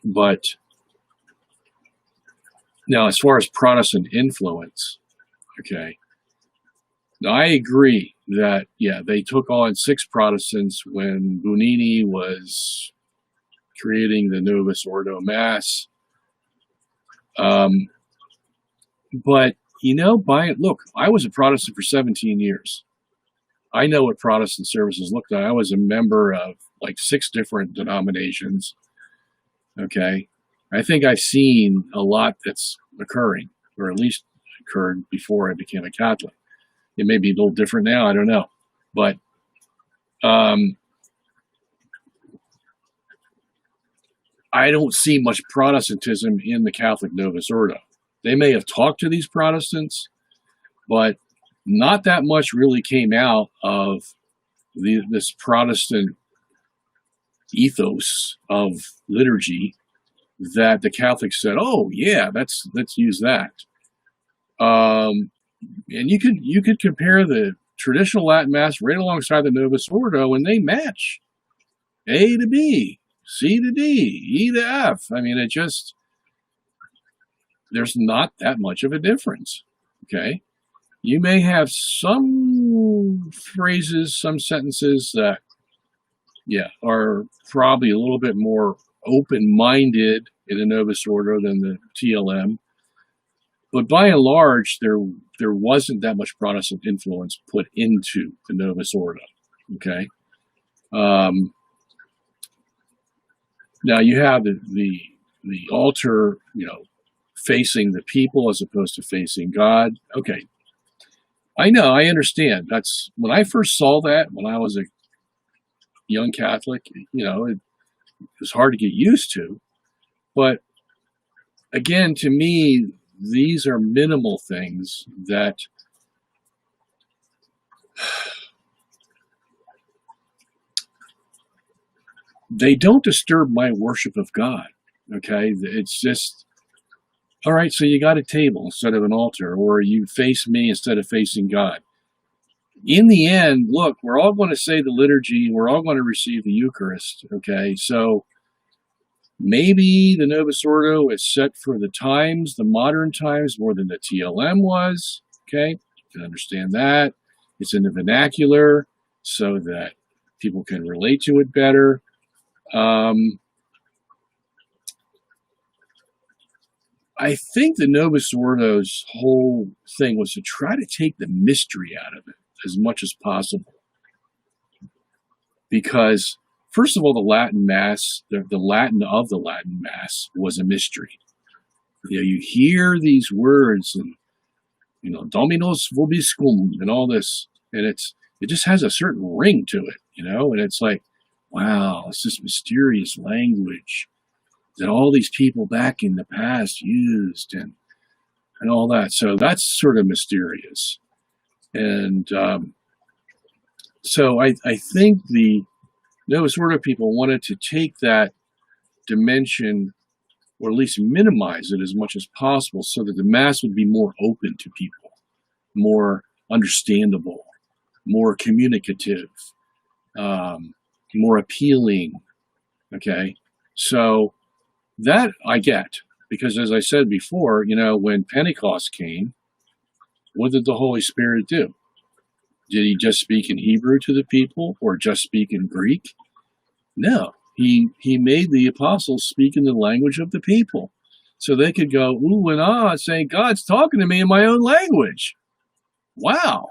But now, as far as Protestant influence, okay, now I agree that, they took on 6 Protestants when Bugnini was creating the Novus Ordo Mass. But, look, I was a Protestant for 17 years. I know what Protestant services looked like. I was a member of like 6 different denominations. Okay. I think I've seen a lot that's occurring, or at least occurred before I became a Catholic. It may be a little different now, I don't know. But I don't see much Protestantism in the Catholic Novus Ordo. They may have talked to these Protestants, but not that much really came out of this Protestant ethos of liturgy that the Catholics said, "Oh yeah, let's use that." And you could compare the traditional Latin Mass right alongside the Novus Ordo, and they match A to B, C to D, E to F. I mean, there's not that much of a difference. Okay, you may have some phrases, some sentences that, are probably a little bit more open-minded in the Novus Ordo than the TLM. But by and large, there wasn't that much Protestant influence put into the Novus Ordo. Okay. Now you have the altar, facing the people as opposed to facing God. Okay. I know, I understand. That's when I first saw that when I was a young Catholic, it was hard to get used to. But again, to me, these are minimal things that they don't disturb my worship of God. Okay, it's just, all right, so you got a table instead of an altar, or you face me instead of facing God. In the end, look, we're all going to say the liturgy, we're all going to receive the Eucharist. Okay, so maybe the Novus Ordo is set for the times, the modern times, more than the TLM was. Okay, you can understand that. It's in the vernacular so that people can relate to it better. I think the Novus Ordo's whole thing was to try to take the mystery out of it as much as possible. Because, first of all, the Latin Mass, the Latin of the Latin Mass was a mystery. You hear these words and, Dominus vobiscum and all this, and it just has a certain ring to it, and it's like, wow, it's this mysterious language that all these people back in the past used and all that. So that's sort of mysterious. And so I think the Novus Ordo people wanted to take that dimension, or at least minimize it as much as possible, so that the Mass would be more open to people, more understandable, more communicative, more appealing. Okay, so that I get, because as I said before, when Pentecost came, what did the Holy Spirit do? Did he just speak in Hebrew to the people, or just speak in Greek? No, he made the apostles speak in the language of the people, so they could go ooh and ah, saying, God's talking to me in my own language. Wow,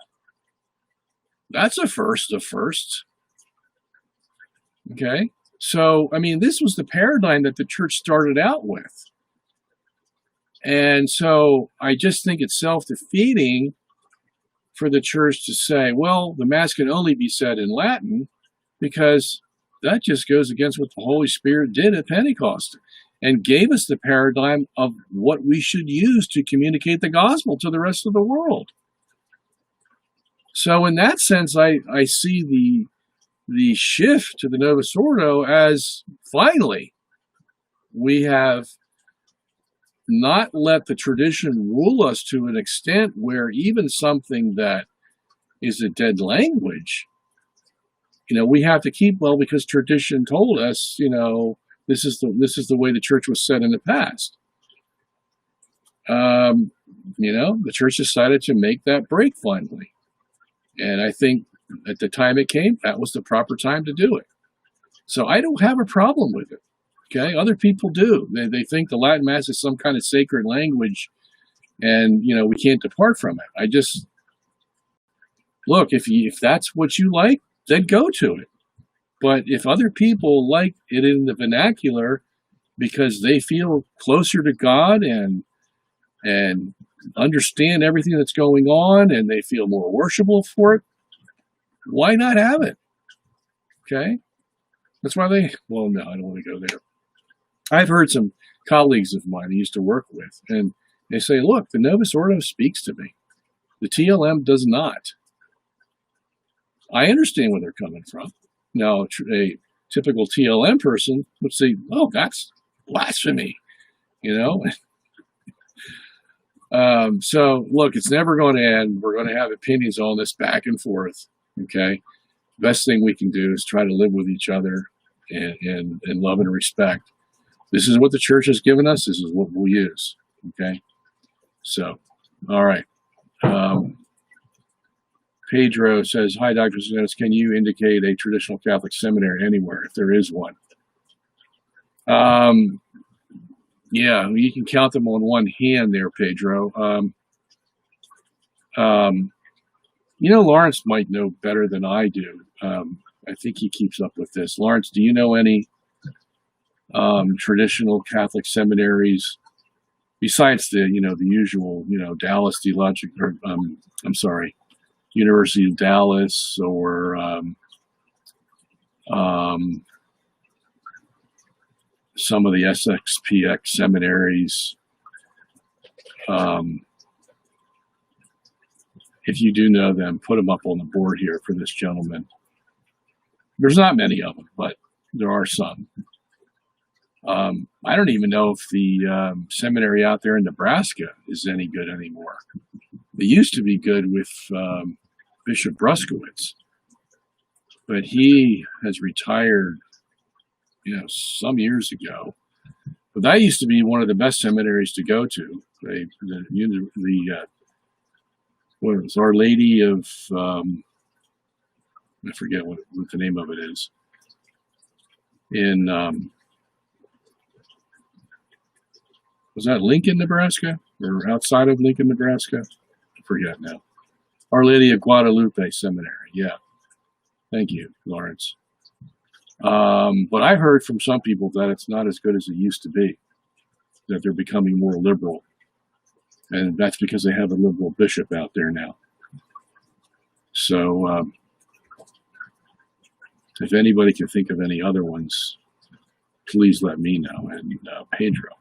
that's a first of firsts. Okay, so I mean, this was the paradigm that the church started out with. And so I just think it's self-defeating for the church to say, well, the Mass can only be said in Latin, because that just goes against what the Holy Spirit did at Pentecost and gave us the paradigm of what we should use to communicate the gospel to the rest of the world. So in that sense, I see the shift to the Novus Ordo as finally we have not let the tradition rule us to an extent where even something that is a dead language, we have to keep, well, because tradition told us, this is the way the church was set in the past. The church decided to make that break finally. And I think at the time it came, that was the proper time to do it. So I don't have a problem with it. Okay, other people do. They think the Latin Mass is some kind of sacred language, and we can't depart from it. I just look, if that's what you like, then go to it. But if other people like it in the vernacular because they feel closer to God and understand everything that's going on, and they feel more worshipful for it, why not have it? Okay, that's why well, no, I don't want to go there. I've heard some colleagues of mine I used to work with, and they say, look, the Novus Ordo speaks to me. The TLM does not. I understand where they're coming from. Now, a typical TLM person would say, oh, that's blasphemy, So, look, it's never going to end. We're going to have opinions on this back and forth, okay? Best thing we can do is try to live with each other in love and respect. This is what the church has given us. This is what we'll use. Okay. So, all right. Pedro says, hi, Dr. Cisneros. Can you indicate a traditional Catholic seminary anywhere, if there is one? Yeah, you can count them on one hand there, Pedro. Lawrence might know better than I do. I think he keeps up with this. Lawrence, do you know any traditional Catholic seminaries besides the usual Dallas Theological, University of Dallas, or some of the SXPX seminaries? If you do know them, put them up on the board here for this gentleman. There's not many of them, but there are some. I don't even know if the seminary out there in Nebraska is any good anymore. They used to be good with Bishop Bruskowitz, but he has retired, some years ago. But that used to be one of the best seminaries to go to. What was Our Lady of, I forget what the name of it is. In was that Lincoln, Nebraska, or outside of Lincoln, Nebraska? I forget now. Our Lady of Guadalupe Seminary. Yeah. Thank you, Lawrence. But I heard from some people that it's not as good as it used to be, that they're becoming more liberal. And that's because they have a liberal bishop out there now. So if anybody can think of any other ones, please let me know. And Pedro.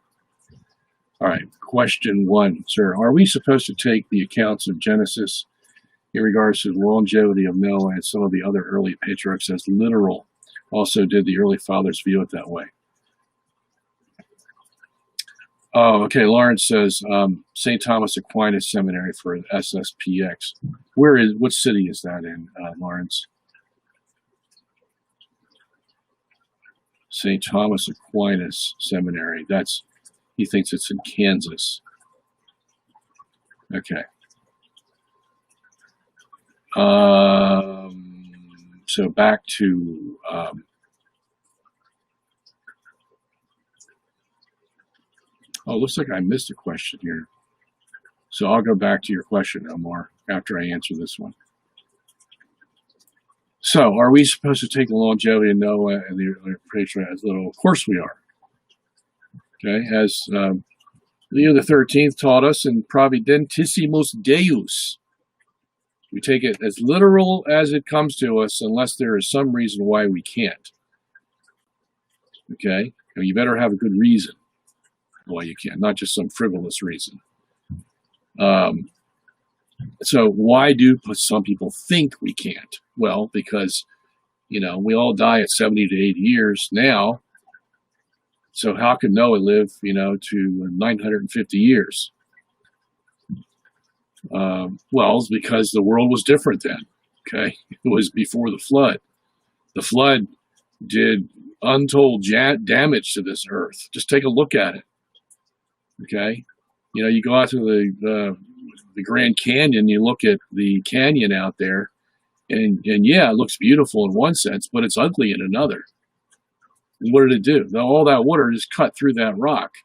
All right, question 1, sir. Are we supposed to take the accounts of Genesis in regards to the longevity of Noah and some of the other early patriarchs as literal, also did the early fathers view it that way. Oh, okay. Lawrence says St. Thomas Aquinas Seminary for SSPX. What city is that in, Lawrence? St. Thomas Aquinas Seminary. He thinks it's in Kansas. Okay. So back to looks like I missed a question here. So I'll go back to your question, Omar, after I answer this one. So, are we supposed to take the longevity of Noah and the patriarch as little? Of course we are. Okay, as Leo the 13th taught us in Providentissimus Deus. We take it as literal as it comes to us, unless there is some reason why we can't. Okay, now, you better have a good reason why you can't, not just some frivolous reason. So why do some people think we can't? Well, because, we all die at 70 to 80 years now. So how could Noah live, to 950 years? Well, it's because the world was different then. Okay, it was before the flood. The flood did untold damage to this earth. Just take a look at it. Okay, you go out to the Grand Canyon, you look at the canyon out there, and yeah, it looks beautiful in one sense, but it's ugly in another. And what did it do? All that water just cut through that rock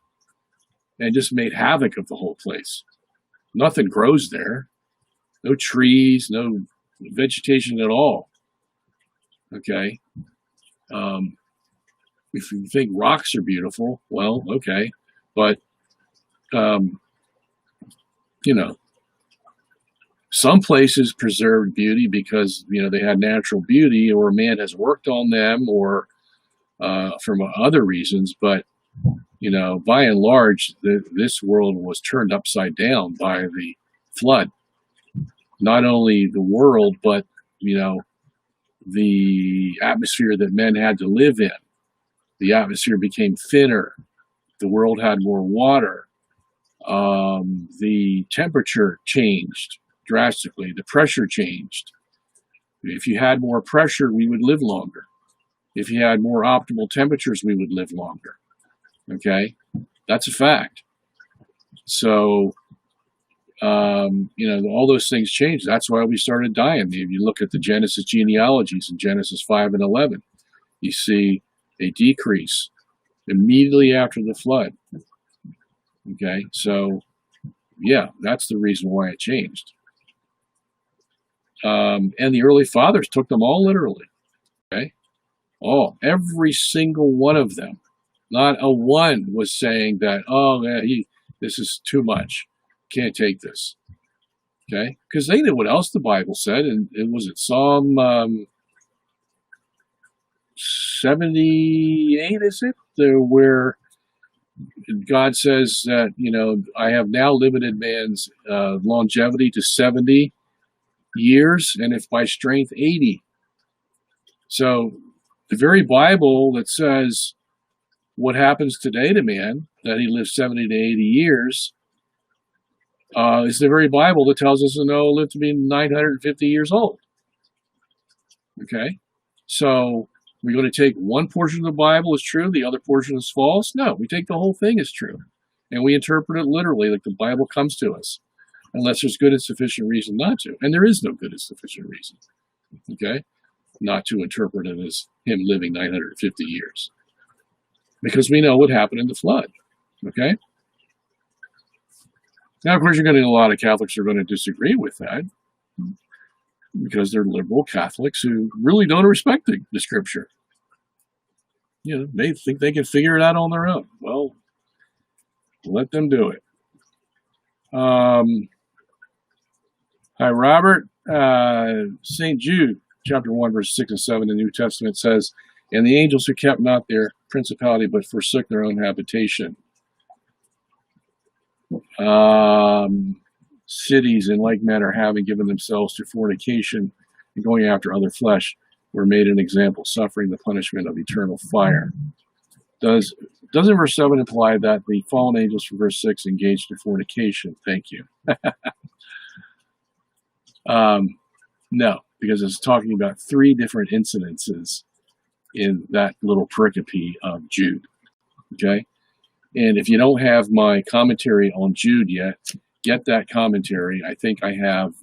and just made havoc of the whole place. Nothing grows there. No trees, no vegetation at all. Okay. If you think rocks are beautiful, well, okay. But, some places preserved beauty because, they had natural beauty, or man has worked on them, or from other reasons. But, by and large, this world was turned upside down by the flood. Not only the world, but, the atmosphere that men had to live in. The atmosphere became thinner. The world had more water. The temperature changed drastically. The pressure changed. If you had more pressure, we would live longer. If you had more optimal temperatures, we would live longer. Okay? That's a fact. So, all those things changed. That's why we started dying. If you look at the Genesis genealogies in Genesis 5 and 11, you see a decrease immediately after the flood. Okay? So, yeah, that's the reason why it changed. And the early fathers took them all literally. Okay? Every single one of them. Not a one was saying that, this is too much. Can't take this. Okay? Because they knew what else the Bible said, and it was at Psalm 78, is it? Where God says that, I have now limited man's longevity to 70 years, and if by strength, 80. So the very Bible that says what happens today to man, that he lives 70 to 80 years, is the very Bible that tells us that Noah lived to be 950 years old. Okay? So we're going to take one portion of the Bible as true, the other portion is false? No, we take the whole thing as true. And we interpret it literally like the Bible comes to us, unless there's good and sufficient reason not to. And there is no good and sufficient reason, okay, not to interpret it as him living 950 years. Because we know what happened in the flood, okay? Now, of course, you're going to get a lot of Catholics who are going to disagree with that, because they're liberal Catholics who really don't respect the Scripture. They think they can figure it out on their own. Well, let them do it. Hi, Robert. St. Jude, chapter 1, verse 6 and 7 in the New Testament says, "And the angels who kept not their principality, but forsook their own habitation." Cities in like manner having given themselves to fornication and going after other flesh, were made an example, suffering the punishment of eternal fire. Doesn't verse 7 imply that the fallen angels from verse 6 engaged in fornication? Thank you. No, because it's talking about 3 different incidences in that little pericope of Jude. Okay? And if you don't have my commentary on Jude yet, get that commentary. I think I have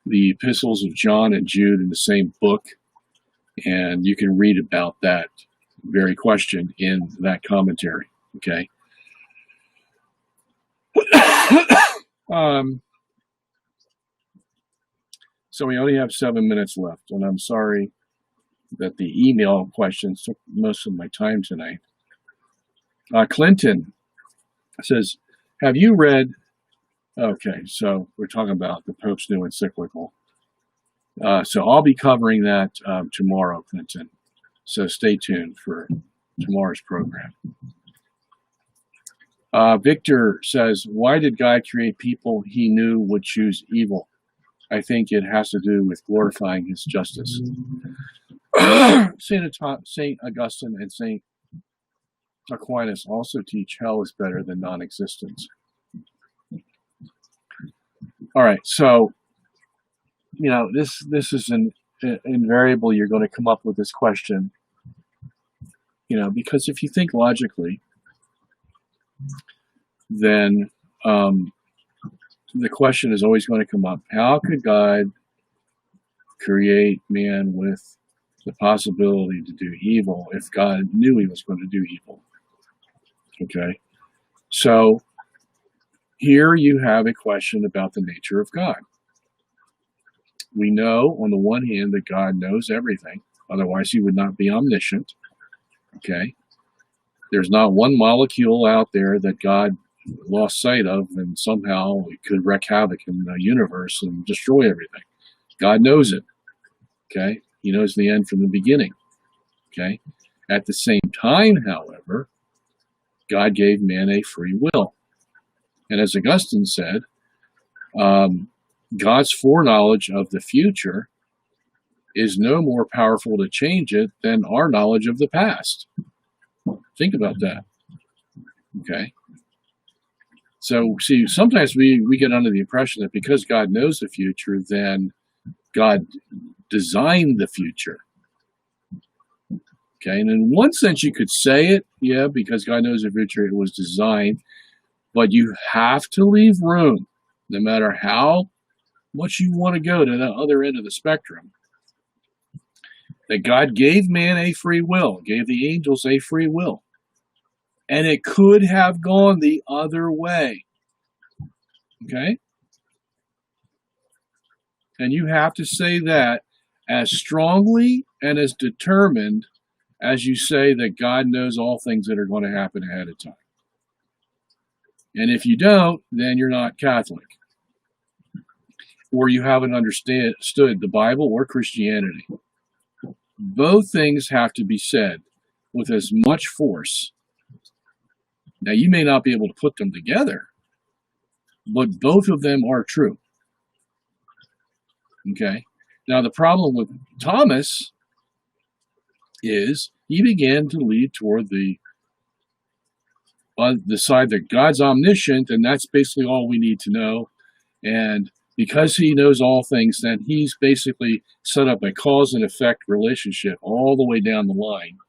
the epistles of John and Jude in the same book, and you can read about that very question in that commentary. Okay? So we only have 7 minutes left, and I'm sorry that the email questions took most of my time tonight. Clinton says, have you read, okay, so we're talking about the Pope's new encyclical. So I'll be covering that tomorrow, Clinton. So stay tuned for tomorrow's program. Victor says, why did God create people he knew would choose evil? I think it has to do with glorifying his justice. St. Augustine and St. Aquinas also teach hell is better than non-existence. All right, so, this is an invariable. You're going to come up with this question, because if you think logically, then the question is always going to come up: how could God create man with the possibility to do evil if God knew he was going to do evil? Okay, so here you have a question about the nature of God. We know, on the one hand, that God knows everything, otherwise he would not be omniscient. Okay, there's not one molecule out there that God lost sight of, and somehow it could wreak havoc in the universe and destroy everything. God knows it. Okay, he knows the end from the beginning. Okay, at the same time, however, God gave man a free will, and as Augustine said, God's foreknowledge of the future is no more powerful to change it than our knowledge of the past. Think about that. Okay. So, see, sometimes we get under the impression that because God knows the future, then God designed the future. Okay, and in one sense you could say it, yeah, because God knows the future, it was designed, but you have to leave room, no matter how much you want to go to the other end of the spectrum, that God gave man a free will, gave the angels a free will. And it could have gone the other way. Okay? And you have to say that as strongly and as determined as you say that God knows all things that are going to happen ahead of time. And if you don't, then you're not Catholic. Or you haven't understood the Bible or Christianity. Both things have to be said with as much force. Now, you may not be able to put them together, but both of them are true. Okay? Now, the problem with Thomas is he began to lead toward the side that God's omniscient, and that's basically all we need to know. And because he knows all things, then he's basically set up a cause and effect relationship all the way down the line.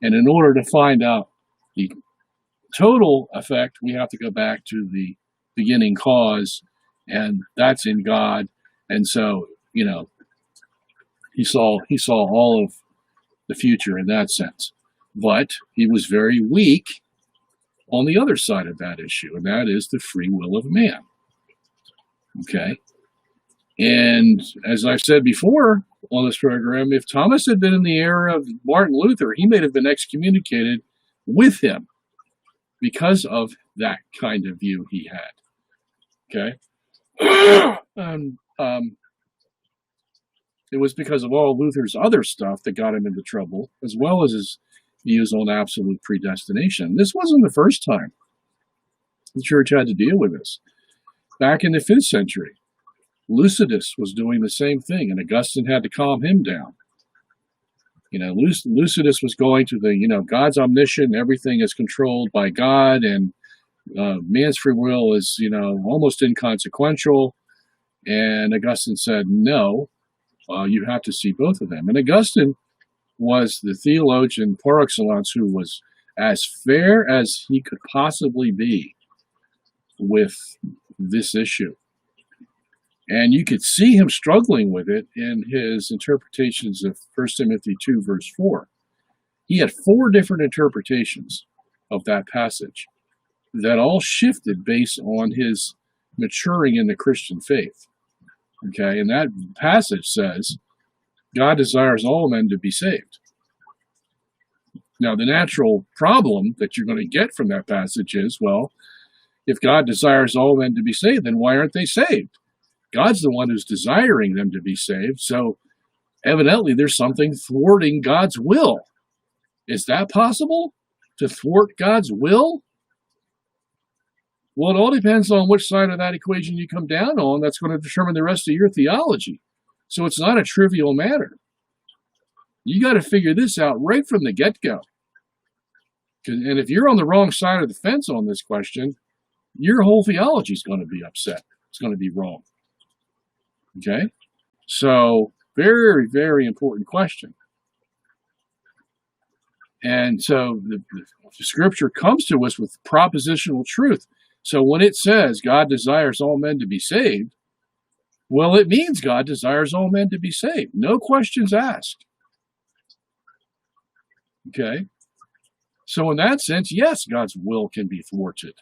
And in order to find out the total effect, we have to go back to the beginning cause, and that's in God. And so, he saw all of the future in that sense. But he was very weak on the other side of that issue, and that is the free will of man. Okay? And as I've said before on this program, if Thomas had been in the era of Martin Luther, he may have been excommunicated with him because of that kind of view he had. Okay? It was because of all Luther's other stuff that got him into trouble, as well as his views on absolute predestination. This wasn't the first time the church had to deal with this. Back in the 5th century, Lucidus was doing the same thing, and Augustine had to calm him down. Lucidus was going to God's omniscient, everything is controlled by God, and man's free will is, almost inconsequential. And Augustine said, no, you have to see both of them. And Augustine was the theologian par excellence who was as fair as he could possibly be with this issue. And you could see him struggling with it in his interpretations of 1 Timothy 2, verse 4. He had 4 different interpretations of that passage that all shifted based on his maturing in the Christian faith. Okay, and that passage says, God desires all men to be saved. Now, the natural problem that you're going to get from that passage is, well, if God desires all men to be saved, then why aren't they saved? God's the one who's desiring them to be saved, so evidently there's something thwarting God's will. Is that possible? To thwart God's will? Well, it all depends on which side of that equation you come down on. That's going to determine the rest of your theology. So it's not a trivial matter. You got to figure this out right from the get-go. And if you're on the wrong side of the fence on this question, your whole theology is going to be upset. It's going to be wrong. Okay? So, very, very important question. And so the scripture comes to us with propositional truth. So when it says God desires all men to be saved, well, it means God desires all men to be saved. No questions asked. Okay? So in that sense, yes, God's will can be thwarted.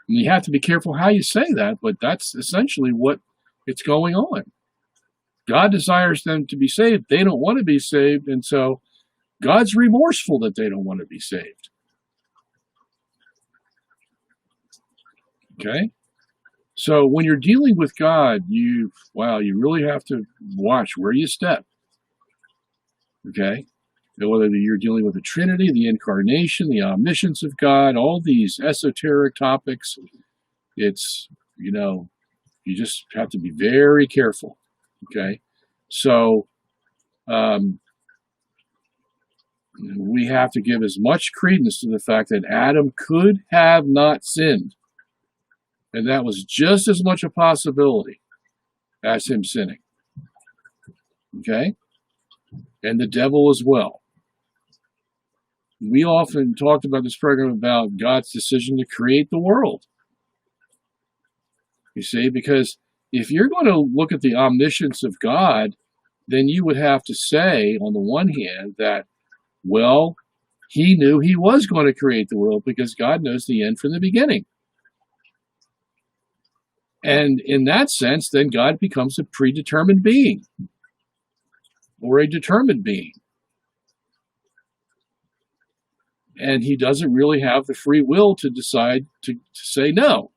And you have to be careful how you say that, but that's essentially what it's going on. God desires them to be saved. They don't want to be saved, and so God's remorseful that they don't want to be saved. Okay? So when you're dealing with God, you really have to watch where you step. Okay? Whether you're dealing with the Trinity, the Incarnation, the omniscience of God, all these esoteric topics, it's, you just have to be very careful. Okay? So, we have to give as much credence to the fact that Adam could have not sinned. And that was just as much a possibility as him sinning. Okay? And the devil as well. We often talked about this program about God's decision to create the world. You see, because if you're going to look at the omniscience of God, then you would have to say, on the one hand, that, well, he knew he was going to create the world because God knows the end from the beginning. And in that sense, then God becomes a predetermined being or a determined being. And he doesn't really have the free will to decide to say no,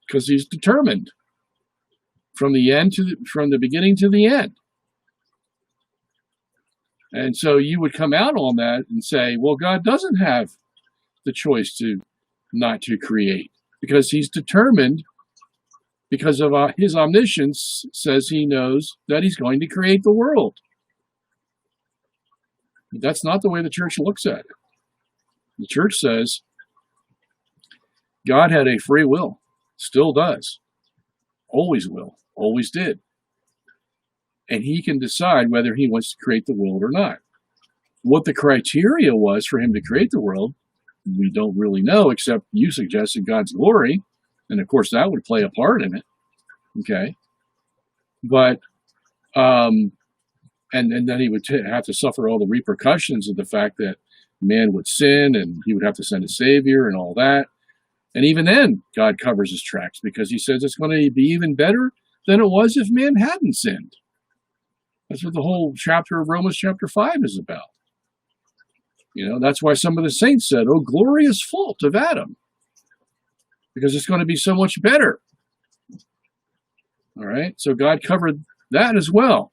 because he's determined from the beginning to the end. And so you would come out on that and say, well, God doesn't have the choice to not to create, because he's determined, because of his omniscience, says he knows that he's going to create the world. But that's not the way the church looks at it. The church says God had a free will, still does, always will, always did. And he can decide whether he wants to create the world or not. What the criteria was for him to create the world, we don't really know, except you suggested God's glory. And of course, that would play a part in it. Okay. But, and then he would have to suffer all the repercussions of the fact that man would sin and he would have to send a savior and all that. And even then, God covers his tracks because he says it's going to be even better than it was if man hadn't sinned. That's what the whole chapter of Romans chapter 5 is about. That's why some of the saints said, oh, glorious fault of Adam, because it's going to be so much better. All right, so God covered that as well.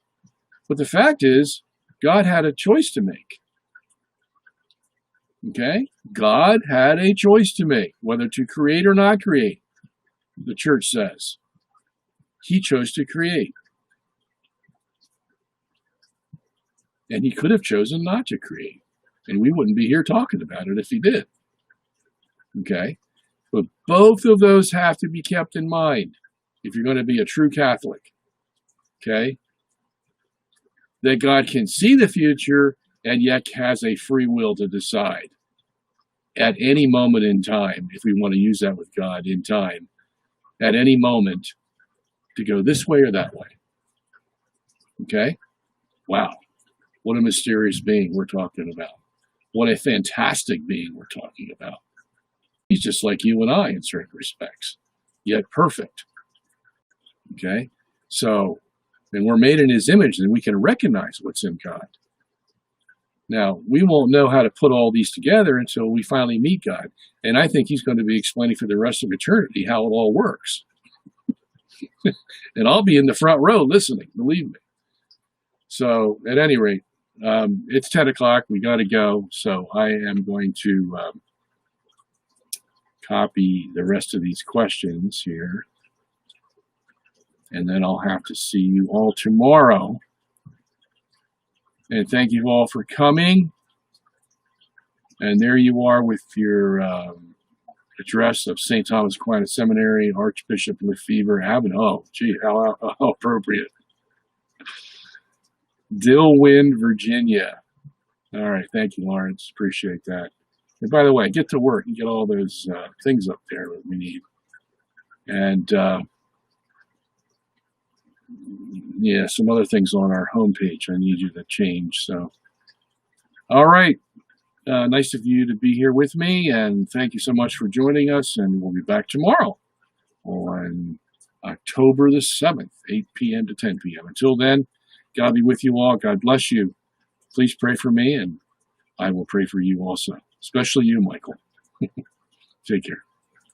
But the fact is, God had a choice to make. Okay? God had a choice to make, whether to create or not create. the church says. He chose to create. And he could have chosen not to create. And we wouldn't be here talking about it if he did. Okay? But both of those have to be kept in mind if you're going to be a true Catholic. Okay? That God can see the future and yet has a free will to decide at any moment in time, if we want to use that with God in time, at any moment to go this way or that way. Okay? Wow. What a mysterious being we're talking about. What a fantastic being we're talking about. He's just like you and I in certain respects, yet perfect. Okay? So, and we're made in his image, and we can recognize what's in God. Now, we won't know how to put all these together until we finally meet God. And I think he's going to be explaining for the rest of eternity how it all works. And I'll be in the front row listening, believe me. So, at any rate, it's 10 o'clock. We got to go. So I am going to copy the rest of these questions here. And then I'll have to see you all tomorrow. And thank you all for coming. And there you are with your address of St. Thomas Aquinas Seminary, Archbishop Lefebvre, how appropriate. Dillwyn, Virginia. All right, thank you, Lawrence. Appreciate that. And by the way, get to work and get all those things up there that we need. And yeah, some other things on our homepage I need you to change. So, all right. Nice of you to be here with me, and thank you so much for joining us. And we'll be back tomorrow on October the 7th, 8 p.m. to 10 p.m. Until then, God be with you all. God bless you. Please pray for me, and I will pray for you also, especially you, Michael. Take care.